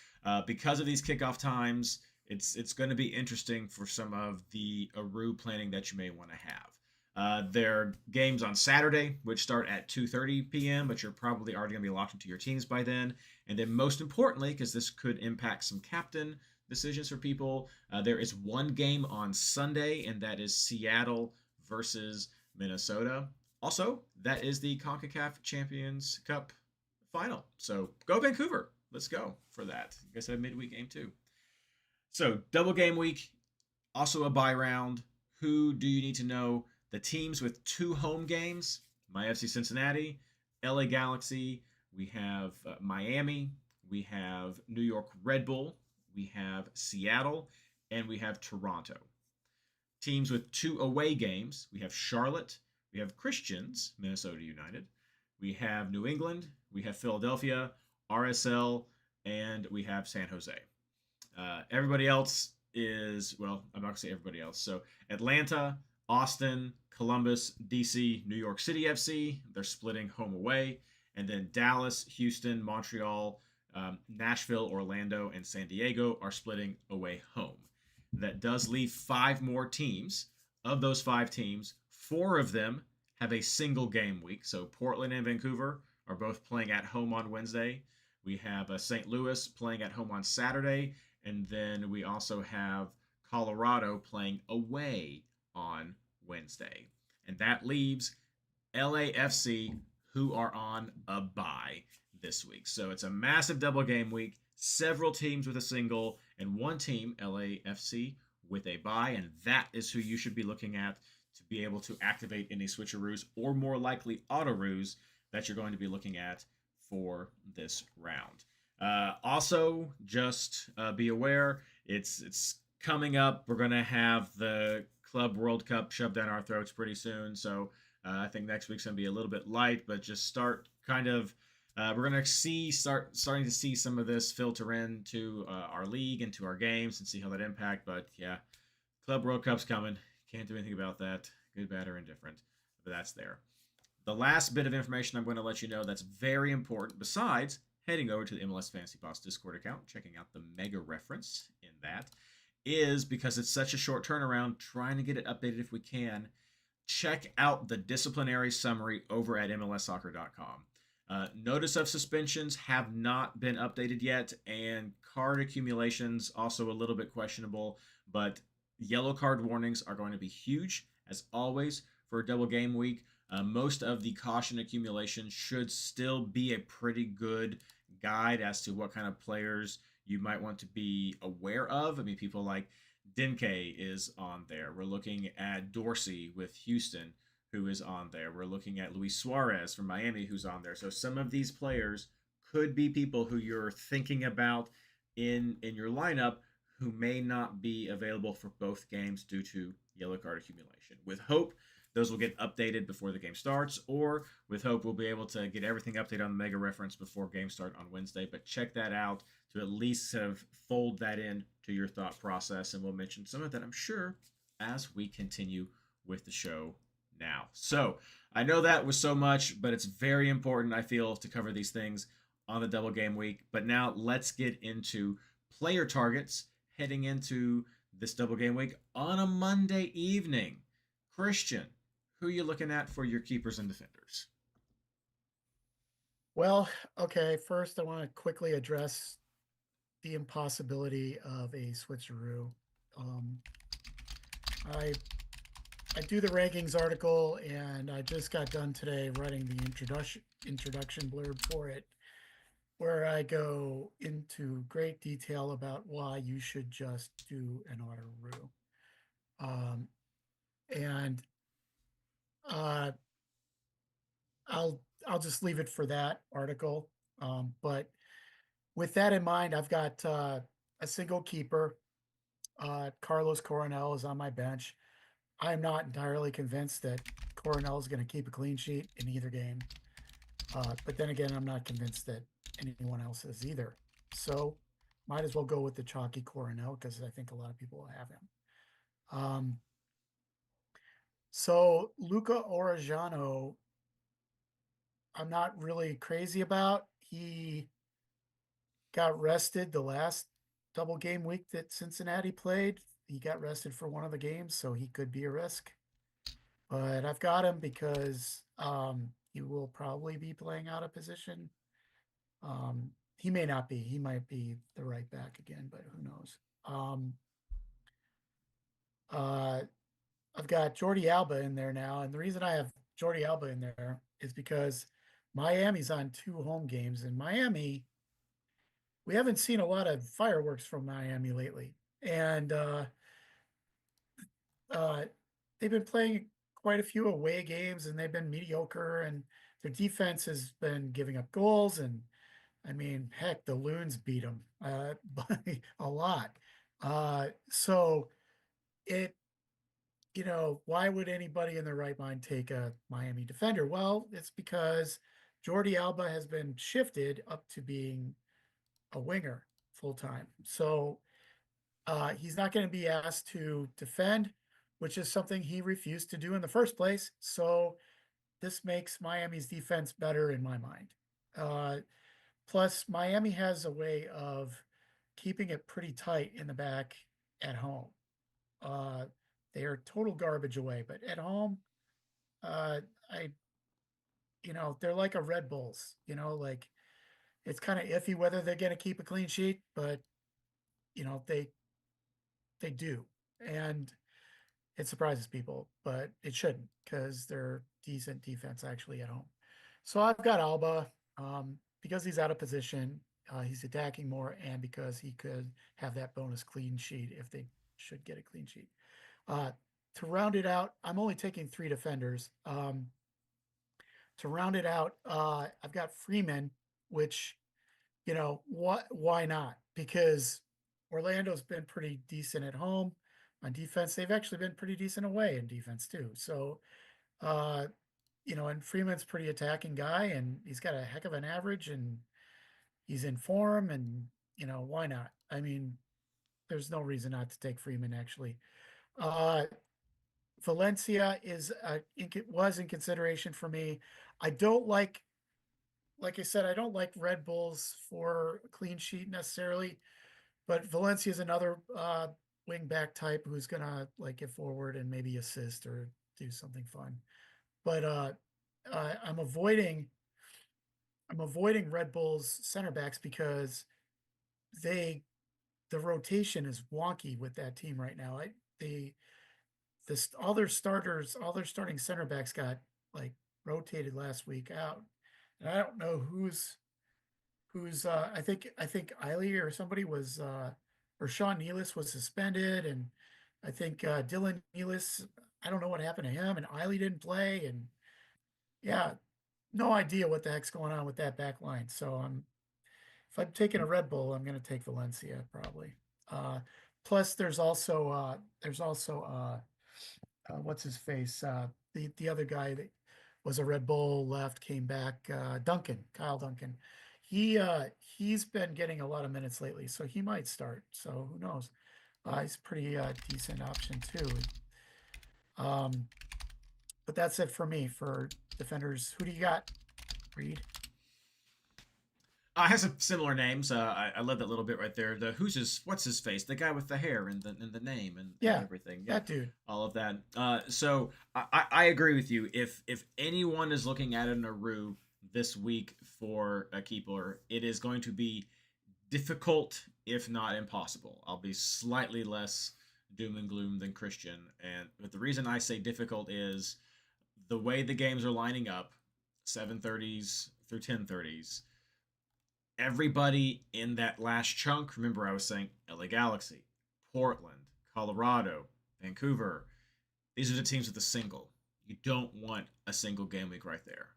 Because of these kickoff times, it's going to be interesting for some of the Aru planning that you may want to have. There are games on Saturday, which start at 2:30 p.m., but you're probably already going to be locked into your teams by then. And then most importantly, because this could impact some captain decisions for people, there is one game on Sunday, and that is Seattle versus Minnesota. Also, that is the CONCACAF Champions Cup final. So go Vancouver. let's go for that. I guess I have a midweek game too. So double game week, also a bye round. Who do you need to know? The teams with 2 home games: my FC Cincinnati, LA Galaxy. We have Miami. We have New York Red Bull. We have Seattle, and we have Toronto. Teams with 2 away games: we have Charlotte. We have Christians, Minnesota United. We have New England. We have Philadelphia, RSL, and we have San Jose. Everybody else is, well, I'm not going to say everybody else. So Atlanta, Austin, Columbus, DC, New York City FC, they're splitting home away. And then Dallas, Houston, Montreal, Nashville, Orlando, and San Diego are splitting away home. That does leave 5 more teams. Of those 5 teams, 4 of them have a single game week. So Portland and Vancouver are both playing at home on Wednesday. We have St. Louis playing at home on Saturday. And then we also have Colorado playing away on Wednesday. And that leaves LAFC, who are on a bye this week. So it's a massive double game week, several teams with a single, and one team, LAFC, with a bye. And that is who you should be looking at to be able to activate any switcheroos, or more likely autoroos, that you're going to be looking at for this round. Also, just be aware, it's coming up. We're going to have the Club World Cup shoved down our throats pretty soon. So I think next week's going to be a little bit light, but just start kind of, we're going to starting to see some of this filter into our league and to our games and see how that impact. But yeah, Club World Cup's coming. Can't do anything about that. Good, bad, or indifferent. But that's there. The last bit of information I'm going to let you know that's very important, besides heading over to the MLS Fantasy Boss Discord account, checking out the mega reference in that, is because it's such a short turnaround, trying to get it updated if we can. Check out the disciplinary summary over at MLSsoccer.com. Notice of suspensions have not been updated yet, and card accumulations also a little bit questionable, but yellow card warnings are going to be huge, as always, for a double game week. Most of the caution accumulation should still be a pretty good guide as to what kind of players you might want to be aware of. I mean, people like Dinke is on there. We're looking at Dorsey with Houston, who is on there. We're looking at Luis Suarez from Miami, who's on there. So some of these players could be people who you're thinking about in your lineup who may not be available for both games due to yellow card accumulation. With hope, those will get updated before the game starts, or with hope, we'll be able to get everything updated on the mega reference before game start on Wednesday. But check that out to at least sort of fold that in to your thought process, and we'll mention some of that, I'm sure, as we continue with the show now. So I know that was so much, but it's very important, I feel, to cover these things on the double game week. But now let's get into player targets heading into this double game week on a Monday evening. Christian, who are you looking at for your keepers and defenders? Well, okay, first I want to quickly address the impossibility of a switcheroo. I do the rankings article, and I just got done today writing the introduction blurb for it, where I go into great detail about why you should just do an auto-roo. And I'll just leave it for that article. But with that in mind, I've got a single keeper. Carlos Coronel is on my bench. I'm not entirely convinced that Coronel is going to keep a clean sheet in either game. But then again, I'm not convinced that anyone else is either. So might as well go with the chalky Coronel, because I think a lot of people will have him. So Luca Orajano, I'm not really crazy about. He got rested the last double game week that Cincinnati played. He got rested for one of the games, so he could be a risk. But I've got him because he will probably be playing out of position. He may not be. He might be the right back again, but who knows? I've got Jordi Alba in there now, and the reason I have Jordi Alba in there is because Miami's on 2 home games, and Miami we haven't seen a lot of fireworks from Miami lately, and uh, they've been playing quite a few away games, and they've been mediocre, and their defense has been giving up goals. And I mean, heck, the Loons beat them by a lot. So it, why would anybody in their right mind take a Miami defender? Well, it's because Jordi Alba has been shifted up to being a winger full time. So he's not going to be asked to defend, which is something he refused to do in the first place. So this makes Miami's defense better in my mind. Uh, Plus, Miami has a way of keeping it pretty tight in the back at home. Uh, they are total garbage away, but at home, uh, I, they're like a Red Bulls. Like it's kind of iffy whether they're going to keep a clean sheet, but they do, and it surprises people, but it shouldn't because they're decent defense actually at home. So I've got Alba because he's out of position. He's attacking more, and because he could have that bonus clean sheet if they should get a clean sheet. To round it out, I'm only taking 3 defenders. To round it out, I've got Freeman, which why not? Because Orlando's been pretty decent at home on defense. They've actually been pretty decent away in defense too. So, uh, and Freeman's pretty attacking guy, and he's got a heck of an average, and he's in form, and why not? I mean, there's no reason not to take Freeman actually. Uh, Valencia was in consideration for me. I don't like I said, I don't like Red Bulls for a clean sheet necessarily, but Valencia is another wing back type who's gonna like get forward and maybe assist or do something fun. But I'm avoiding Red Bulls center backs because they the rotation is wonky with that team right now. They all their starting center backs got like rotated last week out, and I don't know who's I think Eiley or somebody was or Sean Nealis was suspended, and I think Dylan Nealis, I don't know what happened to him, and Eiley didn't play, and yeah, no idea what the heck's going on with that back line. So if I'm taking a Red Bull, I'm going to take Valencia probably. Uh, Plus, there's also what's his face, the other guy that was a Red Bull left, came back, Kyle Duncan. He's been getting a lot of minutes lately, so he might start. So who knows? He's a pretty decent option too. Um, but that's it for me for defenders. Who do you got, Reid? I have some similar names. I love that little bit right there. What's his face? The guy with the hair and the name and Yeah, everything. Yeah, that dude. all of that. So I agree with you. If anyone is looking at an Aru this week for a keeper, it is going to be difficult, if not impossible. I'll be slightly less doom and gloom than Christian, but the reason I say difficult is the way the games are lining up, 7:30s through 10:30s. Everybody in that last chunk, remember I was saying LA Galaxy, Portland, Colorado, Vancouver. These are the teams with a single. You don't want a single game week right there.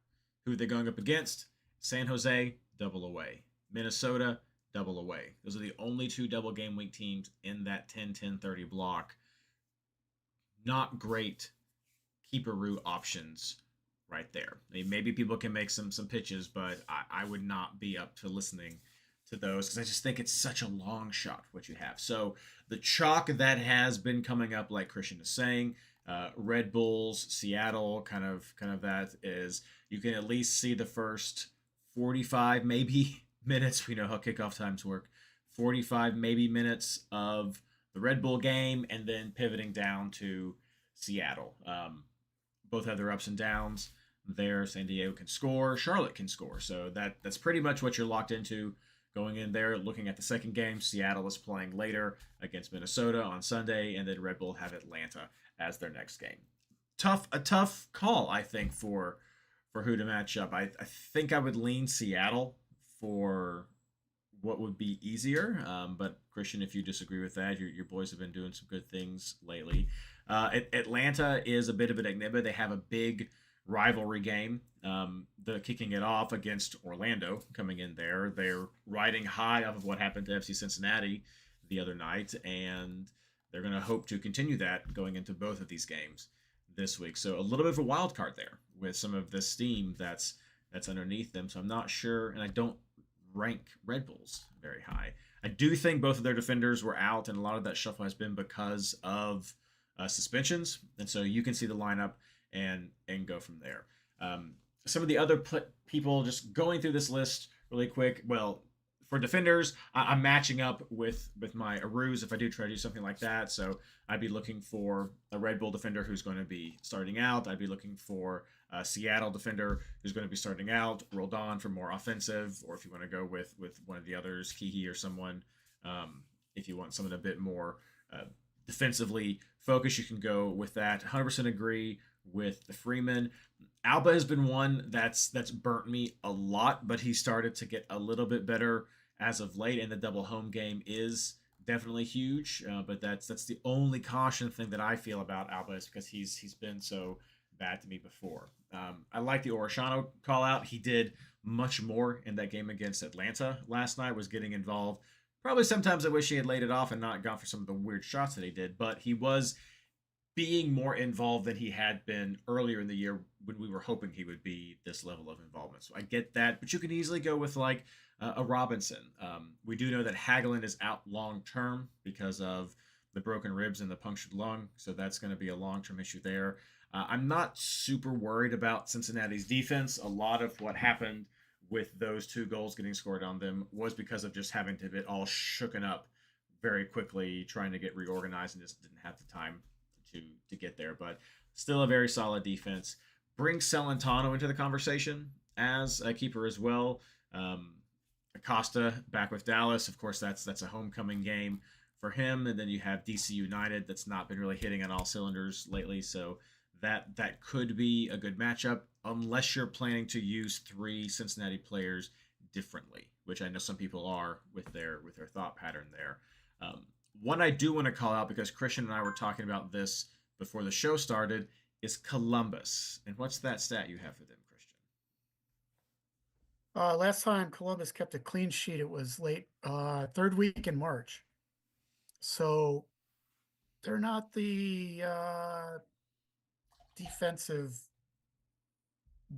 Who are they going up against? San Jose, double away. Minnesota, double away. Those are the only 2 double game week teams in that 10-10-30 block. Not great keeper-root options right there. I mean, maybe people can make some pitches, but I would not be up to listening to those because I just think it's such a long shot what you have. So the chalk that has been coming up, like Christian is saying, Red Bulls, Seattle, kind of that is you can at least see the first 45 maybe minutes. We know how kickoff times work. 45 maybe minutes of the Red Bull game, and then pivoting down to Seattle. Both have their ups and downs. There, San Diego can score, Charlotte can score. So that's pretty much what you're locked into going in there. Looking at the second game, Seattle is playing later against Minnesota on Sunday, and then Red Bull have Atlanta as their next game. A tough call, I think, for who to match up. I think I would lean Seattle for what would be easier. But Christian, if you disagree with that, your boys have been doing some good things lately. Atlanta is a bit of an enigma. They have a big rivalry game. The kicking it off against Orlando coming in there. They're riding high off of what happened to FC Cincinnati the other night, and they're going to hope to continue that going into both of these games this week. So a little bit of a wild card there with some of the steam that's underneath them. So I'm not sure, and I don't rank Red Bulls very high. I do think both of their defenders were out, and a lot of that shuffle has been because of suspensions, and so you can see the lineup and go from there. Some of the other people, just going through this list really quick. Well, for defenders, I'm matching up with my Arus if I do try to do something like that. So I'd be looking for a Red Bull defender who's going to be starting out. I'd be looking for a Seattle defender who's going to be starting out. Roldan for more offensive, or if you want to go with one of the others, Kihi or someone. If you want someone a bit more defensively focused, you can go with that. 100% agree with the Freeman. Alba has been one that's burnt me a lot, but he started to get a little bit better as of late, and the double home game is definitely huge. But that's the only caution thing that I feel about Alba, is because he's been so bad to me before. I like the Orishano call out. He did much more in that game against Atlanta last night, was getting involved. Probably sometimes I wish he had laid it off and not gone for some of the weird shots that he did, but he was being more involved than he had been earlier in the year when we were hoping he would be this level of involvement. So I get that, but you can easily go with like a Robinson. We do know that Hagelin is out long term because of the broken ribs and the punctured lung, so that's going to be a long-term issue there. I'm not super worried about Cincinnati's defense. A lot of what happened with those 2 goals getting scored on them was because of just having to get all shooken up very quickly, trying to get reorganized, and just didn't have the time to get there. But still a very solid defense. Bring Celentano into the conversation as a keeper as well. Acosta back with Dallas. Of course, that's a homecoming game for him. And then you have DC United that's not been really hitting on all cylinders lately. So that could be a good matchup, unless you're planning to use 3 Cincinnati players differently, which I know some people are with their thought pattern there. One I do want to call out, because Christian and I were talking about this before the show started, is Columbus. And what's that stat you have for them, Christian? Last time Columbus kept a clean sheet, it was late 3rd week in March. So they're not the defensive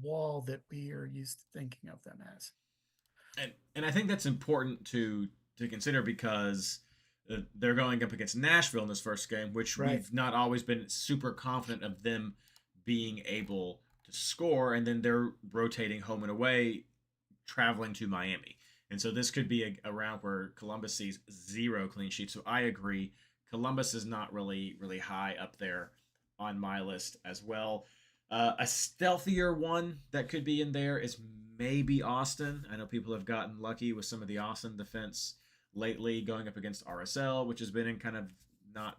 wall that we are used to thinking of them as. And I think that's important to consider, because they're going up against Nashville in this first game, which we've not always been super confident of them being able to score. And then they're rotating home and away, traveling to Miami. And so this could be a round where Columbus sees 0 clean sheets. So I agree. Columbus is not really high up there on my list as well. A stealthier one that could be in there is maybe Austin. I know people have gotten lucky with some of the Austin defense lately, going up against RSL, which has been in kind of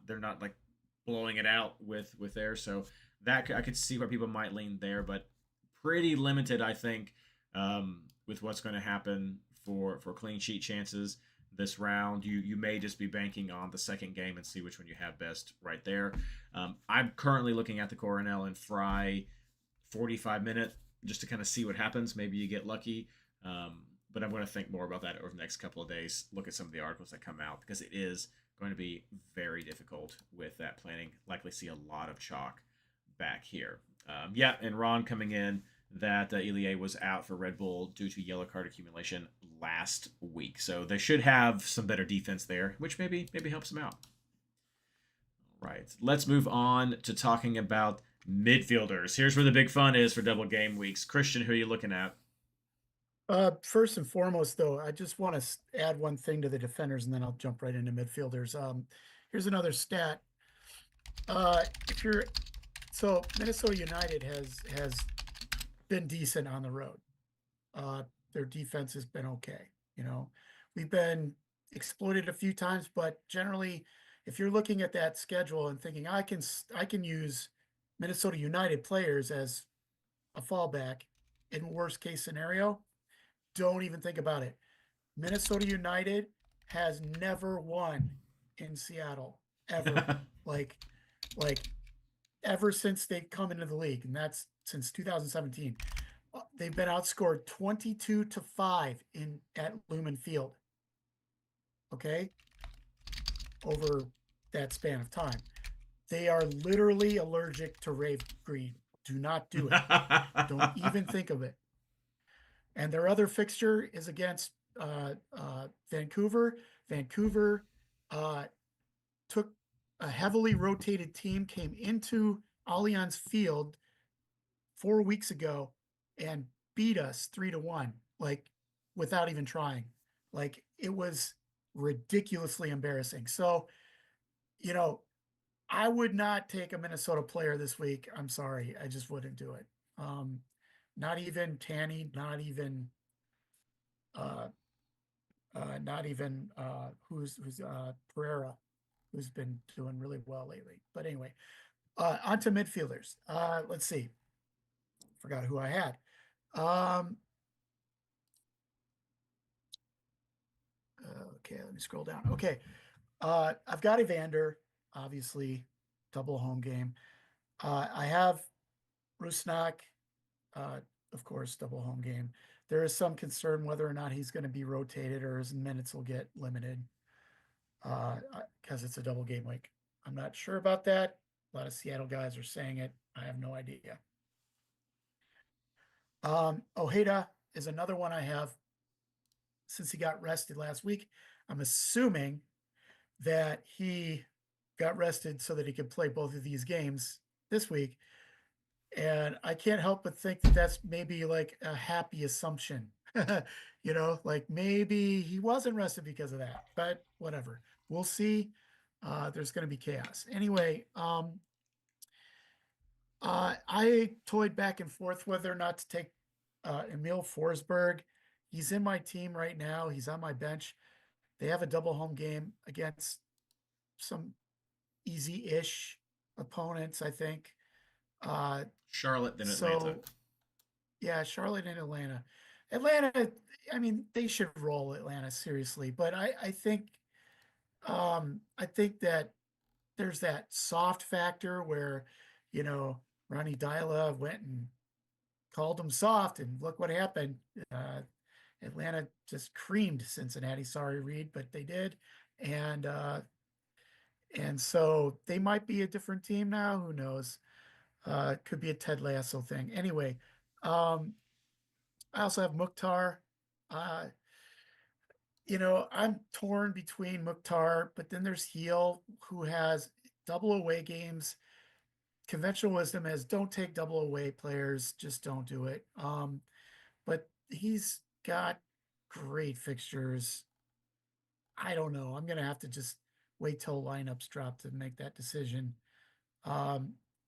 they're not like blowing it out with theirs. So that I could see where people might lean there, but pretty limited, I think, with what's going to happen for clean sheet chances this round. You may just be banking on the second game and see which one you have best right there. I'm currently looking at the Coronel and Fry 45-minute just to kind of see what happens. Maybe you get lucky. But I'm going to think more about that over the next couple of days, look at some of the articles that come out, because it is going to be very difficult with that planning. Likely see a lot of chalk back here. And Ron coming in, that Ilie was out for Red Bull due to yellow card accumulation last week. So they should have some better defense there, which maybe helps them out. All right, let's move on to talking about midfielders. Here's where the big fun is for double game weeks. Christian, who are you looking at? First and foremost, though, I just want to add one thing to the defenders, and then I'll jump right into midfielders. Here's another stat. Minnesota United has been decent on the road. Their defense has been okay. We've been exploited a few times, but generally, if you're looking at that schedule and thinking I can use Minnesota United players as a fallback in worst case scenario, don't even think about it. Minnesota United has never won in Seattle ever. like ever since they come into the league, and that's since 2017. They've been outscored 22-5 at Lumen Field. Okay, over that span of time, they are literally allergic to rave green. Do not do it. Don't even think of it. And their other fixture is against Vancouver. Vancouver took a heavily rotated team, came into Allianz Field 4 weeks ago and beat us 3-1, like without even trying. Like it was ridiculously embarrassing. So, you know, I would not take a Minnesota player this week. I'm sorry. I just wouldn't do it. Not even Tanny, not even who's Pereira, who's been doing really well lately. But anyway, on to midfielders. Let's see. Forgot who I had. Okay, let me scroll down. Okay, I've got Evander, obviously, double home game. I have Rusnak, of course, double home game. There is some concern whether or not he's going to be rotated or his minutes will get limited because it's a double game week. I'm not sure about that. A lot of Seattle guys are saying it. I have no idea. Ojeda is another one I have. Since he got rested last week, I'm assuming that he got rested so that he could play both of these games this week. And I can't help but think that that's maybe like a happy assumption. Like maybe he wasn't rested because of that, but whatever. We'll see. There's going to be chaos. Anyway, I toyed back and forth whether or not to take Emil Forsberg. He's in my team right now. He's on my bench. They have a double home game against some easy-ish opponents, I think. Charlotte, then Atlanta. Yeah, Charlotte and Atlanta. Atlanta, I mean, they should roll Atlanta seriously, but I think that there's that soft factor where, Ronnie Dyla went and called them soft, and look what happened. Atlanta just creamed Cincinnati. Sorry, Reid, but they did, and so they might be a different team now. Who knows? Could be a Ted Lasso thing. Anyway, I also have Mukhtar. I'm torn between Mukhtar, but then there's Heel, who has double away games. Conventional wisdom is don't take double away players, just don't do it. But he's got great fixtures. I don't know. I'm gonna have to just wait till lineups drop to make that decision. I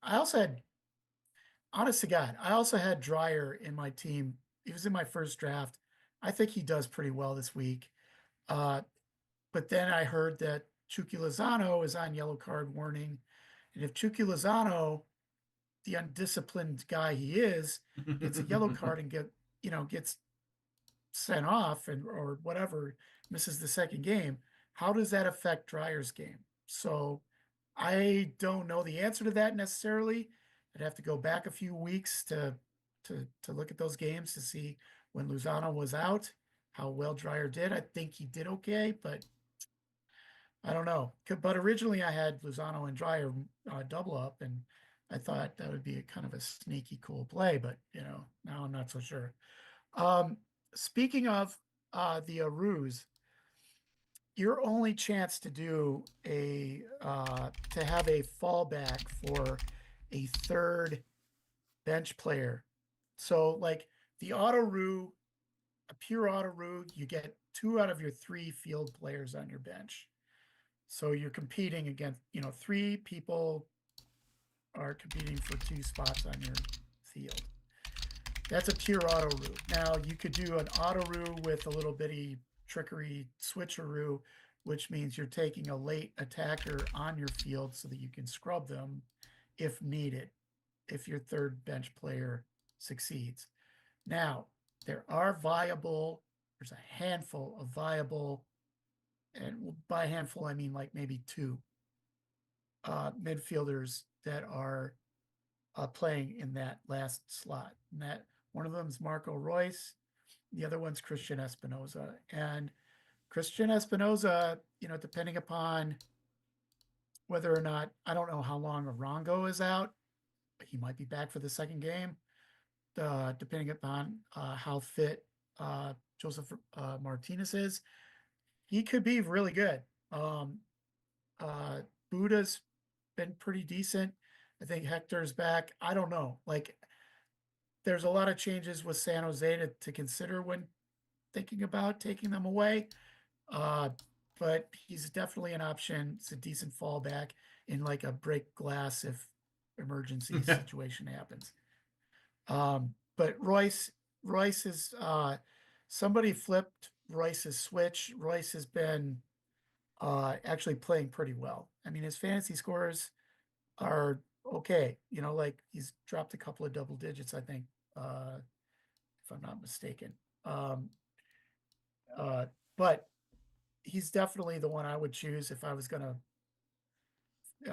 also had, honest to God, I also had Dreyer in my team. He was in my first draft. I think he does pretty well this week. But then I heard that Chucky Lozano is on yellow card warning. And if Chucky Lozano, the undisciplined guy he is, gets a yellow card and gets sent off or whatever, misses the second game, how does that affect Dreyer's game? So I don't know the answer to that necessarily. I'd have to go back a few weeks to look at those games to see when Lozano was out, how well Dreyer did. I think he did okay, but I don't know. But originally I had Lozano and Dreyer double up, and I thought that would be a kind of a sneaky cool play, but now I'm not so sure. Speaking of the Arus, your only chance to do to have a fallback for a third bench player. So like the auto-roo, a pure auto-roo, you get 2 out of your 3 field players on your bench. So you're competing against, 3 people are competing for 2 spots on your field. That's a pure auto-roo. Now you could do an auto-roo with a little bitty trickery switcheroo, which means you're taking a late attacker on your field so that you can scrub them if needed, if your third bench player succeeds. Now, there are viable there's a handful of viable, and by handful I mean like maybe two midfielders that are playing in that last slot. And that one of them is Marco Royce, the other one's Christian Espinoza. And Christian Espinoza, depending upon whether or not, I don't know how long Arango is out, but he might be back for the second game, depending upon how fit Joseph Martinez is. He could be really good. Buddha's been pretty decent. I think Hector's back. I don't know. Like, there's a lot of changes with San Jose to consider when thinking about taking them away. But he's definitely an option. It's a decent fallback in like a break glass if emergency situation happens. But Royce is somebody flipped Royce's switch. Royce has been actually playing pretty well. I mean, his fantasy scores are okay. Like he's dropped a couple of double digits, I think, if I'm not mistaken. But he's definitely the one I would choose if I was going to,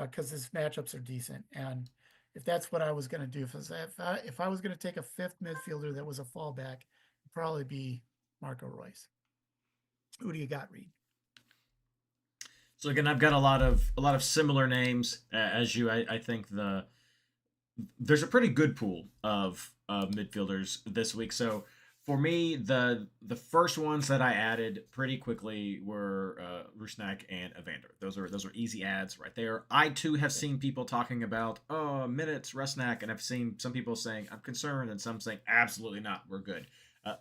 because his matchups are decent. And if that's what I was going to do, if I was going to take a fifth midfielder that was a fallback, it'd probably be Marco Royce. Who do you got, Reid? So again, I've got a lot of similar names as you. I think there's a pretty good pool of midfielders this week. So for me, the first ones that I added pretty quickly were Rusnak and Evander. Those are easy adds right there. I too have seen people talking about minutes Rusnak, and I've seen some people saying I'm concerned, and some saying absolutely not, we're good.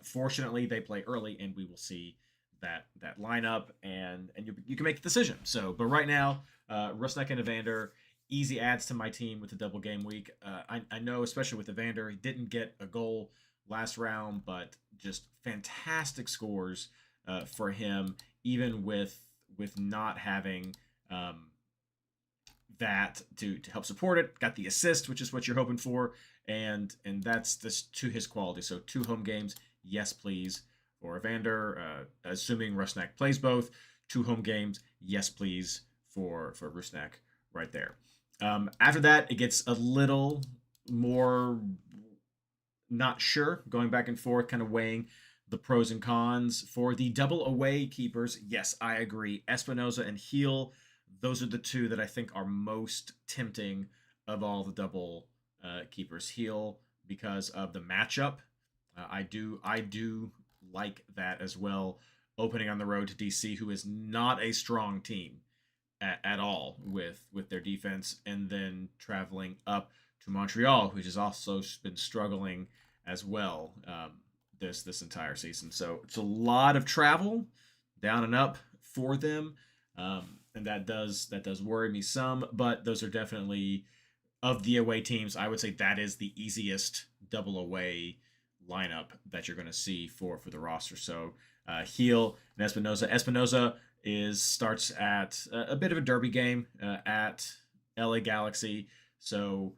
Fortunately, they play early, and we will see that lineup, and you can make the decision. So, but right now, Rusnak and Evander, easy adds to my team with the double game week. I know, especially with Evander, he didn't get a goal last round, but just fantastic scores for him, even with not having that to help support it. Got the assist, which is what you're hoping for, and that's just to his quality. So 2 home games, yes please. For Evander, assuming Rusnak plays both, 2 home games, yes please for Rusnak right there. After that, it gets a little more not sure, going back and forth, kind of weighing the pros and cons. For the double away keepers, yes, I agree. Espinoza and Heel, those are the 2 that I think are most tempting of all the double keepers. Heel, because of the matchup. I do like that as well. Opening on the road to DC, who is not a strong team at all with their defense, and then traveling up to Montreal, which has also been struggling as well this entire season. So it's a lot of travel down and up for them, and that does worry me some. But those are definitely, of the away teams, I would say that is the easiest double away lineup that you're going to see for the roster. So Heel and Espinoza. Espinoza starts at a bit of a derby game at LA Galaxy. So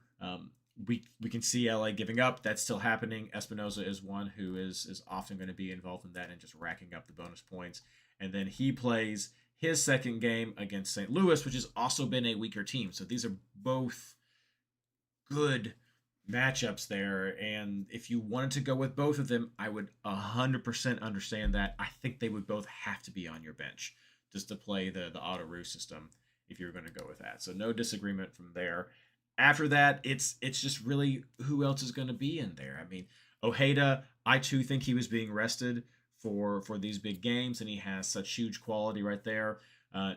we can see LA giving up. That's still happening. Espinoza is one who is often going to be involved in that and just racking up the bonus points. And then he plays his second game against St. Louis, which has also been a weaker team. So these are both good matchups there, and if you wanted to go with both of them, I would 100% understand that. I think they would both have to be on your bench just to play the auto roo system if you're going to go with that. So no disagreement from there. After that, it's just really who else is going to be in there. I mean, Ojeda, I too think he was being rested for these big games, and he has such huge quality right there.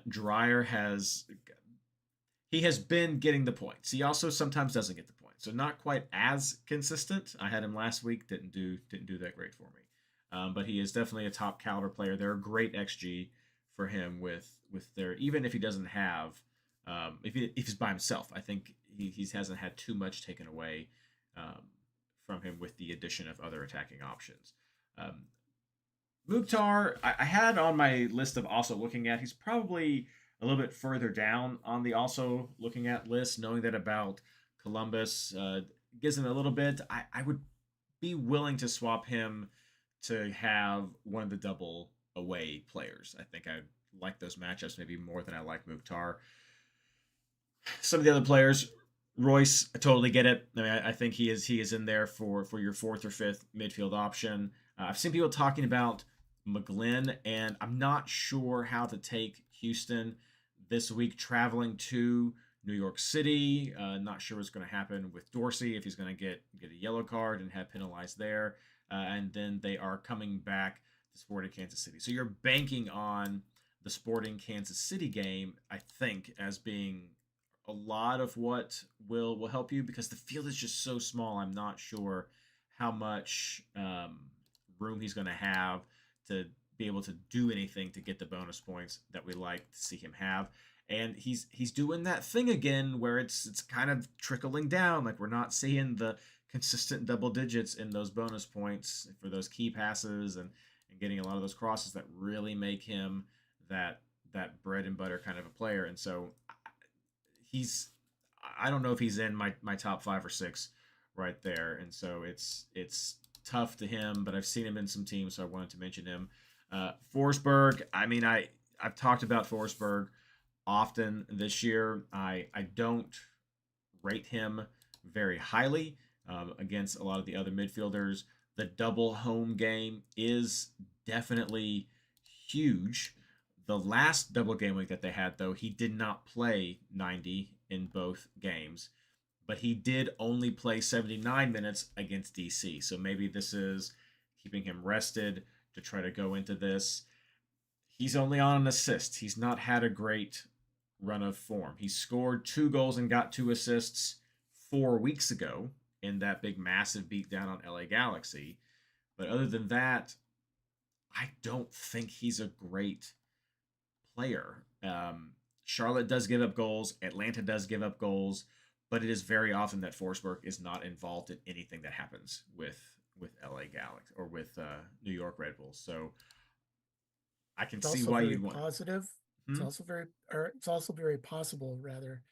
Dreyer has been getting the points. He also sometimes doesn't get the points. So not quite as consistent. I had him last week, didn't do that great for me. But he is definitely a top caliber player. They're a great XG for him with their, even if he doesn't have, if he's by himself, I think he hasn't had too much taken away from him with the addition of other attacking options. Mukhtar, I had on my list of also looking at. He's probably a little bit further down on the also looking at list, knowing that about Columbus gives him a little bit. I would be willing to swap him to have one of the double away players. I think I like those matchups maybe more than I like Mukhtar. Some of the other players, Royce, I totally get it. I mean, I think he is in there for your fourth or fifth midfield option. I've seen people talking about McGlynn, and I'm not sure how to take Houston this week traveling to New York City. Not sure what's going to happen with Dorsey, if he's going to get a yellow card and have penalized there. And then they are coming back to Sporting Kansas City. So you're banking on the Sporting Kansas City game, I think, as being a lot of what will help you, because the field is just so small. I'm not sure how much room he's going to have to be able to do anything to get the bonus points that we like to see him have. And he's doing that thing again where it's kind of trickling down. Like, we're not seeing the consistent double digits in those bonus points for those key passes and getting a lot of those crosses that really make him that bread and butter kind of a player. And so I don't know if he's in my top 5 or 6 right there. And so it's tough to him, but I've seen him in some teams, so I wanted to mention him. Forsberg, I mean, I've talked about Forsberg often this year. I don't rate him very highly against a lot of the other midfielders. The double home game is definitely huge. The last double game week that they had, though, he did not play 90 in both games, but he did only play 79 minutes against DC. So maybe this is keeping him rested to try to go into this. He's only on an assist. He's not had a great run of form. He scored 2 goals and got 2 assists 4 weeks ago in that big massive beatdown on LA Galaxy. But other than that, I don't think he's a great player. Charlotte does give up goals. Atlanta does give up goals, but it is very often that Forsberg is not involved in anything that happens with LA Galaxy or with New York Red Bulls. So I can see why you'd want. Positive. Hmm? It's also very possible, rather,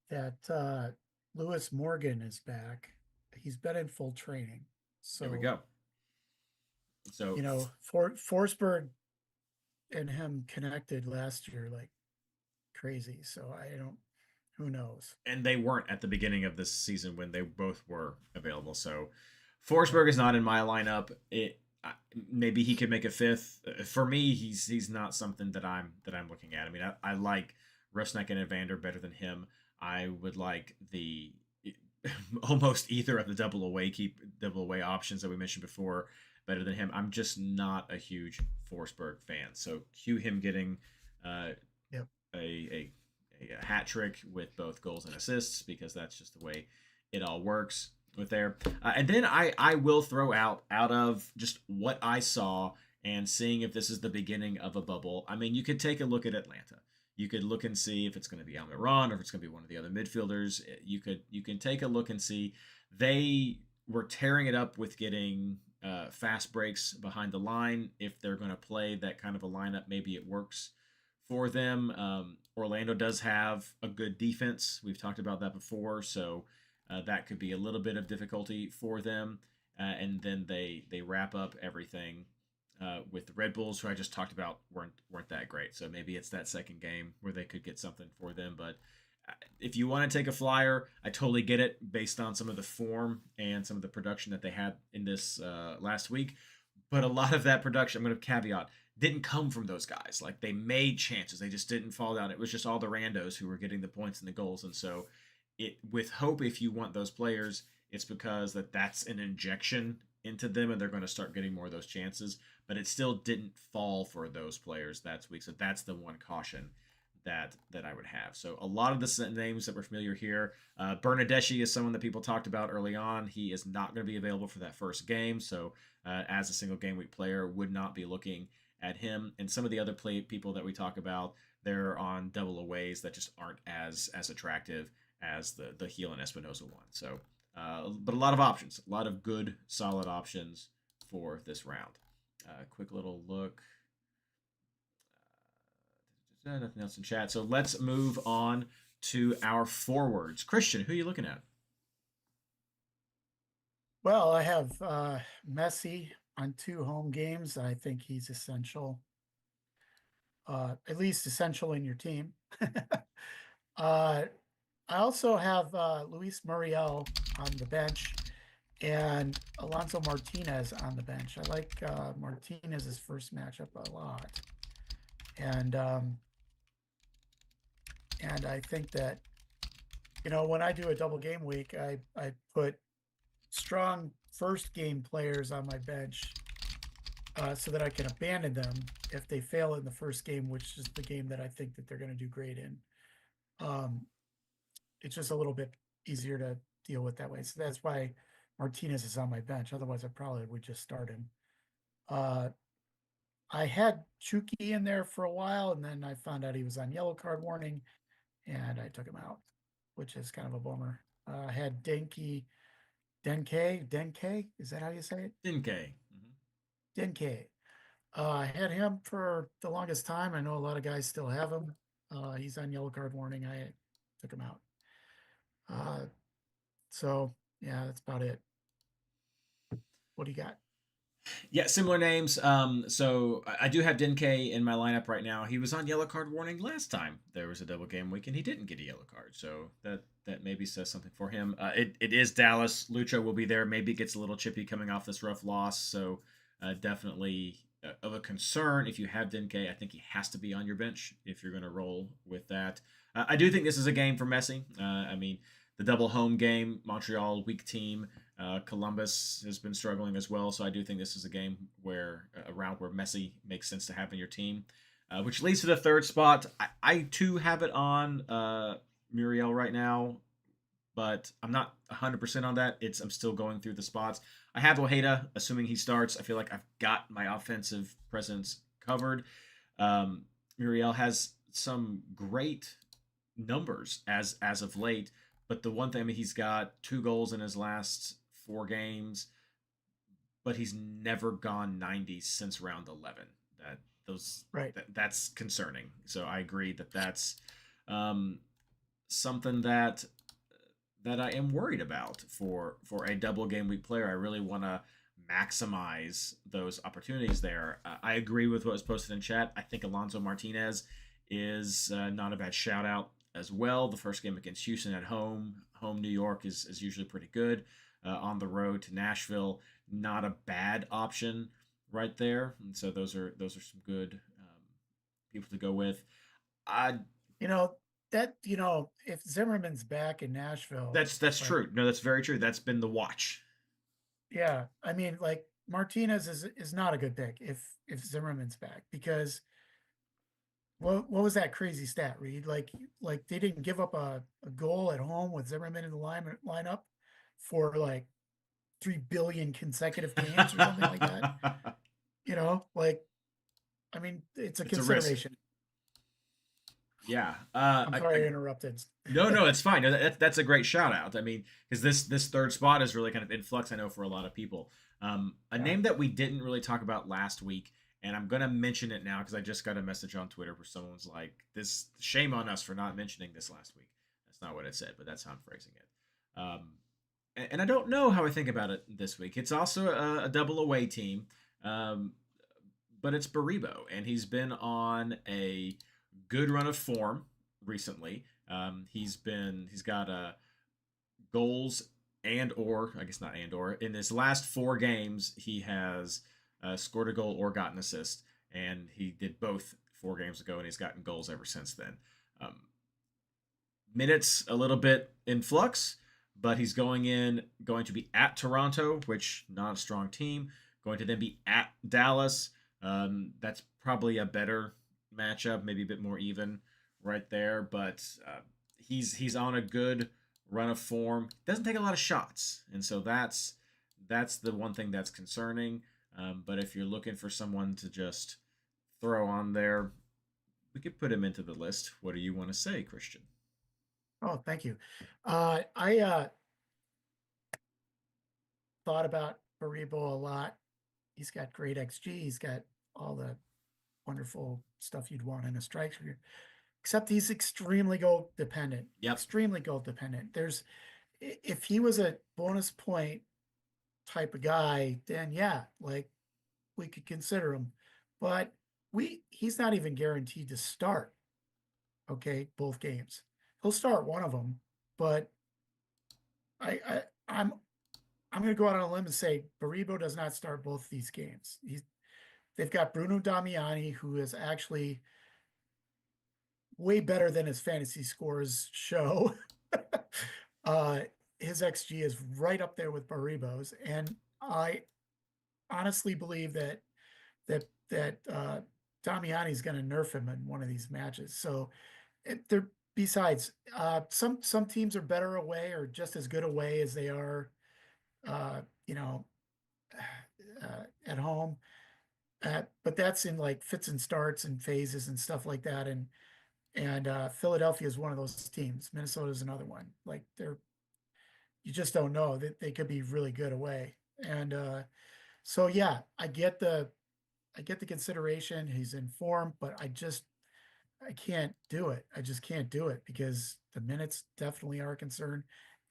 that Lewis Morgan is back. He's been in full training. So There we go. So Forsberg and him connected last year like crazy. So who knows? And they weren't at the beginning of this season when they both were available. So Forsberg is not in my lineup. Maybe he could make a 5th. For me, he's not something that I'm looking at. I mean, I like Rusnak and Evander better than him. I would like the almost either of the double away options that we mentioned before better than him. I'm just not a huge Forsberg fan. So cue him getting a hat trick with both goals and assists, because that's just the way it all works with there. And then I will throw out of just what I saw and seeing if this is the beginning of a bubble. I mean, you could take a look at Atlanta. You could look and see if it's going to be Almiron or if it's going to be one of the other midfielders. You can take a look and see. They were tearing it up with getting fast breaks behind the line. If they're going to play that kind of a lineup, maybe it works for them. Orlando does have a good defense. We've talked about that before, so that could be a little bit of difficulty for them. And then they wrap up everything with the Red Bulls, who I just talked about weren't that great. So maybe it's that second game where they could get something for them. But if you want to take a flyer, I totally get it based on some of the form and some of the production that they had in this last week. But a lot of that production, I'm going to caveat, didn't come from those guys. Like, they made chances. They just didn't fall down. It was just all the randos who were getting the points and the goals. And so with hope, if you want those players, it's because that's an injection into them and they're going to start getting more of those chances. But it still didn't fall for those players that week. So that's the one caution that I would have. So a lot of the names that were familiar here. Bernadeschi is someone that people talked about early on. He is not going to be available for that first game. So as a single game week player, would not be looking at him. And some of the other people that we talk about, they're on double aways that just aren't as attractive as the Heel and Espinosa one. So, but a lot of options, a lot of good, solid options for this round. Quick little look. Nothing else in chat. So let's move on to our forwards. Christian, who are you looking at? Well, I have Messi on 2 home games, I think he's essential. At least essential in your team. I also have Luis Muriel on the bench and Alonso Martinez on the bench. I like Martinez's first matchup a lot, and I think that when I do a double game week, I put strong first game players on my bench so that I can abandon them if they fail in the first game, which is the game that I think that they're going to do great in. It's just a little bit easier to deal with that way. So that's why Martinez is on my bench. Otherwise, I probably would just start him. I had Chucky in there for a while, and then I found out he was on yellow card warning, and I took him out, which is kind of a bummer. I had Denke, is that how you say it? Denke. Denke. I had him for the longest time. I know a lot of guys still have him. He's on yellow card warning. I took him out. So yeah, that's about it. What do you got? Yeah, similar names. So I do have Denke in my lineup right now. He was on yellow card warning last time there was a double game week, and he didn't get a yellow card. So that maybe says something for him. It is Dallas. Lucho will be there. Maybe it gets a little chippy coming off this rough loss. So definitely of a concern. If you have Denke, I think he has to be on your bench if you're going to roll with that. I do think this is a game for Messi. I mean, the double home game, Montreal weak team. Columbus has been struggling as well, so I do think this is a game where a round where Messi makes sense to have in your team, which leads to the third spot. I too have it on Muriel right now, but I'm not 100% on that. I'm still going through the spots. I have Ojeda, assuming he starts. I feel like I've got my offensive presence covered. Muriel has some great numbers as of late, but the one thing, I mean, he's got 2 goals in his last 4 games, but he's never gone 90 since round 11. That's concerning. So I agree that's something that I am worried about for a double game week player. I really want to maximize those opportunities there. I agree with what was posted in chat. I think Alonso Martinez is not a bad shout out as well. The first game against Houston at home New York is usually pretty good. On the road to Nashville, not a bad option right there. And so those are some good people to go with. If Zimmerman's back in Nashville, that's true. No, that's very true. That's been the watch. Yeah, I mean, like Martinez is not a good pick if Zimmerman's back, because what was that crazy stat, Reid? Like they didn't give up a goal at home with Zimmerman in the lineup for like 3 billion consecutive games or something like that. I mean, it's a consideration. Yeah. I'm sorry I interrupted. No, it's fine. No, that's a great shout out. I mean, because this third spot is really kind of in flux, I know, for a lot of people. Name that we didn't really talk about last week, and I'm going to mention it now because I just got a message on Twitter where someone's like, "This shame on us for not mentioning this last week." That's not what it said, but that's how I'm phrasing it. And I don't know how I think about it this week. It's also a double away team, but it's Baribo, and he's been on a good run of form recently. He's got goals I guess not in his last 4 games. He has scored a goal or gotten an assist, and he did both 4 games ago, and he's gotten goals ever since then. Minutes a little bit in flux, but he's going to be at Toronto, which not a strong team. Going to then be at Dallas. That's probably a better matchup, maybe a bit more even right there, but he's on a good run of form. Doesn't take a lot of shots, and so that's the one thing that's concerning. But if you're looking for someone to just throw on there, we could put him into the list. What do you want to say, Christian? Oh, thank you. I thought about Baribo a lot. He's got great XG. He's got all the wonderful stuff you'd want in a striker, except he's extremely goal dependent. Yep. Extremely goal dependent. If he was a bonus point type of guy, then yeah, like we could consider him, but he's not even guaranteed to start. Okay, both games. He'll start one of them, but I, I I'm I'm going to go out on a limb and say Baribo does not start both these games. They've got Bruno Damiani, who is actually way better than his fantasy scores show. uh, his XG is right up there with Baribo's, and I honestly believe that Damiani is going to nerf him in one of these matches. So they're besides some teams are better away or just as good away as they are, you know, at home. But that's in like fits and starts and phases and stuff like that. And Philadelphia is one of those teams. Minnesota is another one. Like you just don't know that they could be really good away. And so yeah, I get the consideration. He's in form, but I can't do it. I just can't do it because the minutes definitely are a concern,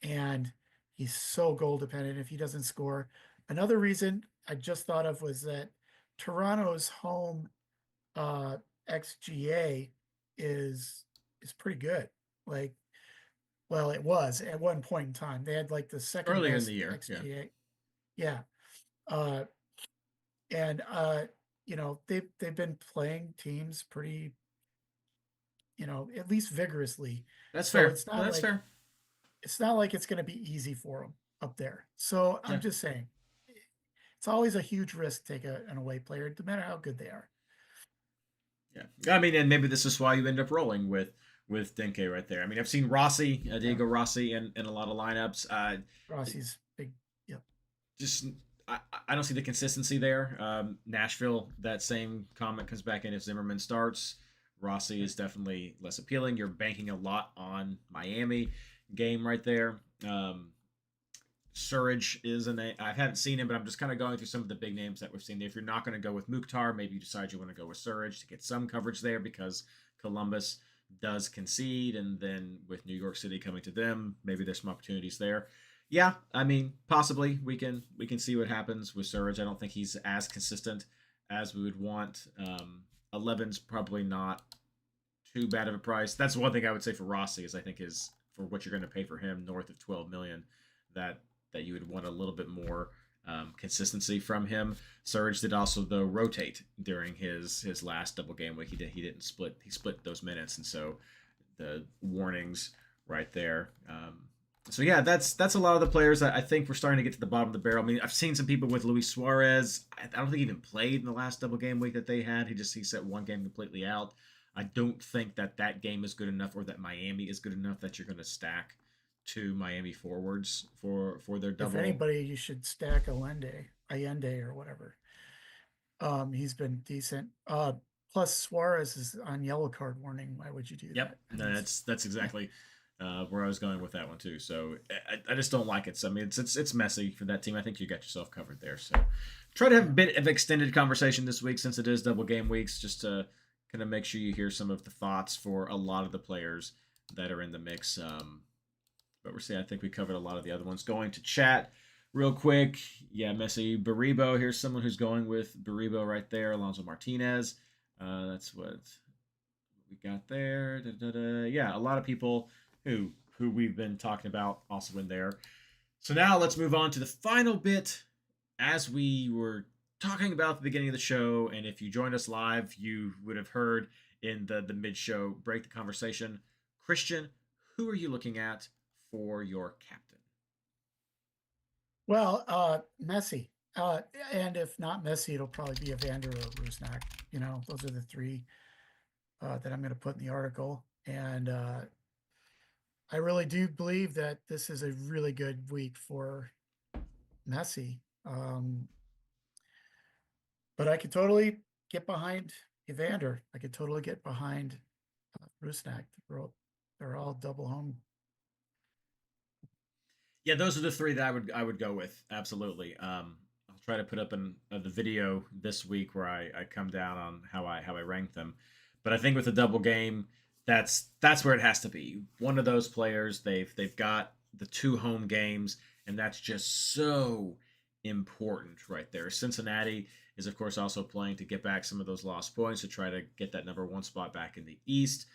and he's so goal dependent if he doesn't score. Another reason I just thought of was that Toronto's home XGA is pretty good. Like, well, it was at one point in time. They had like the second Earlier in best the year, XGA. Yeah. And they've been playing teams pretty, at least vigorously. That's So fair. it's No, not that's like fair. it's not like it's going to be easy for them up there. So Yeah. I'm just saying, it's always a huge risk to take an away player, no matter how good they are. Yeah, I mean, and maybe this is why you end up rolling with Denke right there. I mean, I've seen Rossi, Diego Rossi, in a lot of lineups. Rossi's big. Yep. Just I don't see the consistency there. Nashville, that same comment comes back in if Zimmerman starts. Rossi is definitely less appealing. You're banking a lot on Miami game right there. Surridge is I haven't seen him, but I'm just kind of going through some of the big names that we've seen. If you're not going to go with Mukhtar, maybe you decide you want to go with Surridge to get some coverage there because Columbus does concede, and then with New York City coming to them, maybe there's some opportunities there. Yeah, I mean, possibly we can see what happens with Surridge. I don't think he's as consistent as we would want. 11's probably not too bad of a price. That's one thing I would say for Rossi is I think is for what you're going to pay for him north of 12 million that you would want a little bit more consistency from him. Surridge did also though rotate during his last double game week. He didn't split. He split those minutes, and so the warnings right there. So yeah, that's a lot of the players that I think we're starting to get to the bottom of the barrel. I mean, I've seen some people with Luis Suarez. I don't think he even played in the last double game week that they had. He set one game completely out. I don't think that game is good enough, or that Miami is good enough that you're going to stack two Miami forwards for their double. If anybody, you should stack Allende or whatever. He's been decent. Plus Suarez is on yellow card warning. Why would you do that? Yep, that's exactly where I was going with that one too. So I just don't like it. So I mean, it's messy for that team. I think you got yourself covered there. So try to have a bit of extended conversation this week since it is double game weeks, just to kind of make sure you hear some of the thoughts for a lot of the players that are in the mix. But we're seeing, I think we covered a lot of the other ones. Going to chat real quick. Yeah, Messi, Baribo. Here's someone who's going with Baribo right there. Alonso Martinez. That's what we got there. Yeah, a lot of people who we've been talking about also in there. So now let's move on to the final bit. As we were talking about at the beginning of the show, and if you joined us live, you would have heard in the mid-show break the conversation. Christian, who are you looking at for your captain? Well, Messi. And if not Messi, it'll probably be Evander or Rusnak. Those are the three that I'm going to put in the article. And I really do believe that this is a really good week for Messi. But I could totally get behind Evander. I could totally get behind Rusnak. They're all double home. Yeah, those are the three that I would go with. Absolutely. I'll try to put up the video this week where I come down on how I rank them. But I think with the double game, that's where it has to be. One of those players, they've got the two home games, and that's just so important right there. Cincinnati is, of course, also playing to get back some of those lost points to try to get that #1 spot back in the East.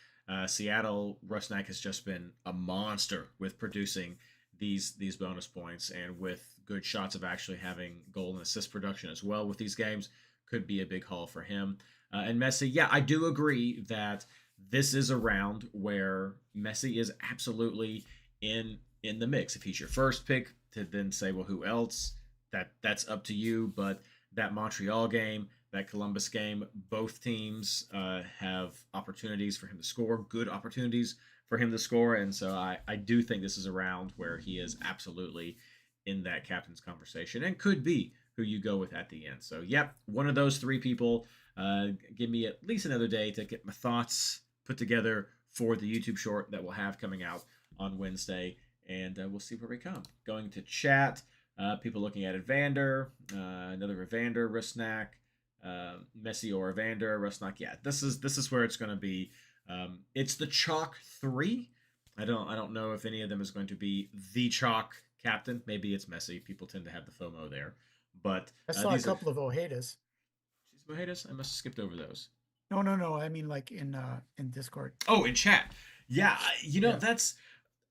Seattle, Rusnak has just been a monster with producing these bonus points, and with good shots of actually having goal and assist production as well with these games. Could be a big haul for him. And Messi, yeah, I do agree that this is a round where Messi is absolutely in the mix. If he's your first pick, to then say, well, who else? That's up to you. But that Montreal game, that Columbus game, both teams have opportunities for him to score, good opportunities for him to score. And so I do think this is a round where he is absolutely in that captain's conversation and could be who you go with at the end. So, yep, one of those three people. Give me at least another day to get my thoughts put together for the YouTube short that we'll have coming out on Wednesday, and we'll see where we come. Going to chat, people looking at Evander, another Evander, Rusnak, Messi or Evander, Rusnak. Yeah, this is where it's going to be. It's the chalk 3. I don't know if any of them is going to be the chalk captain. Maybe it's Messi. People tend to have the FOMO there, but I saw a couple of Ojedas. Mojedas? I must have skipped over those. No. I mean, like in Discord. Oh, in chat. Yeah,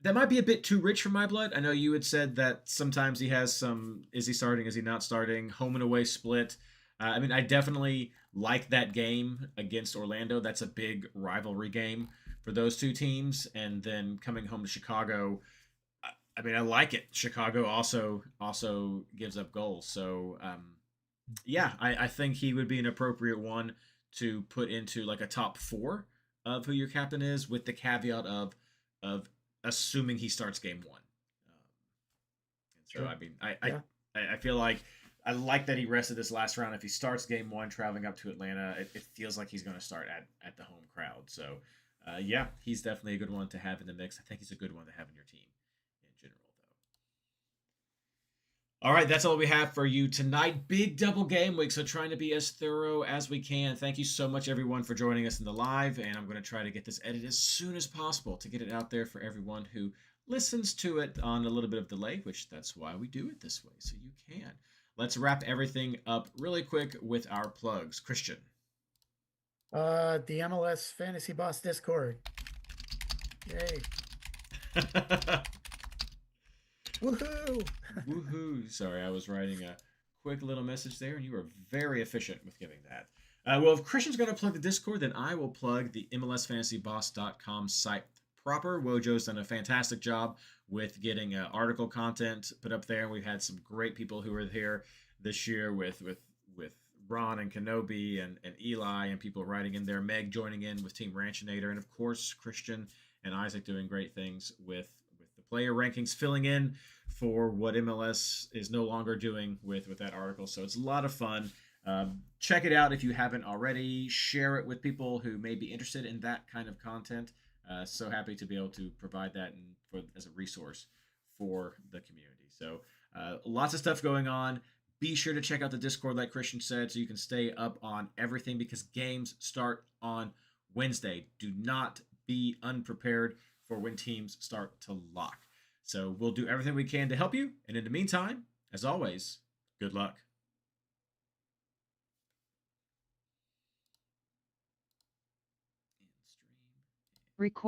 that might be a bit too rich for my blood. I know you had said that sometimes he has some. Is he starting? Is he not starting? Home and away split. I mean, I definitely like that game against Orlando. That's a big rivalry game for those two teams. And then coming home to Chicago, I mean, I like it. Chicago also gives up goals. So, yeah, I think he would be an appropriate one to put into like a top 4 of who your captain is, with the caveat of assuming he starts game 1. And so, Sure. I mean, I feel like I like that he rested this last round. If he starts game 1 traveling up to Atlanta, it feels like he's going to start at the home crowd. So, yeah, he's definitely a good one to have in the mix. I think he's a good one to have in your team in general, though. All right, that's all we have for you tonight. Big double game week, so trying to be as thorough as we can. Thank you so much, everyone, for joining us in the live, and I'm going to try to get this edited as soon as possible to get it out there for everyone who listens to it on a little bit of delay, which that's why we do it this way, so you can. Let's wrap everything up really quick with our plugs. Christian. The MLS Fantasy Boss Discord. Yay. Woohoo! Woohoo. Sorry, I was writing a quick little message there, and you were very efficient with giving that. Well, if Christian's going to plug the Discord, then I will plug the MLSFantasyBoss.com site proper. Wojo's done a fantastic job with getting article content put up there. We've had some great people who are here this year with Ron and Kenobi and Eli and people writing in there. Meg joining in with Team Ranchinator, and of course Christian and Isaac doing great things with the player rankings, filling in for what MLS is no longer doing with that article. So it's a lot of fun. Check it out if you haven't already. Share it with people who may be interested in that kind of content. So happy to be able to provide that as a resource for the community. So lots of stuff going on. Be sure to check out the Discord, like Christian said, so you can stay up on everything, because games start on Wednesday. Do not be unprepared for when teams start to lock. So we'll do everything we can to help you. And in the meantime, as always, good luck. Record.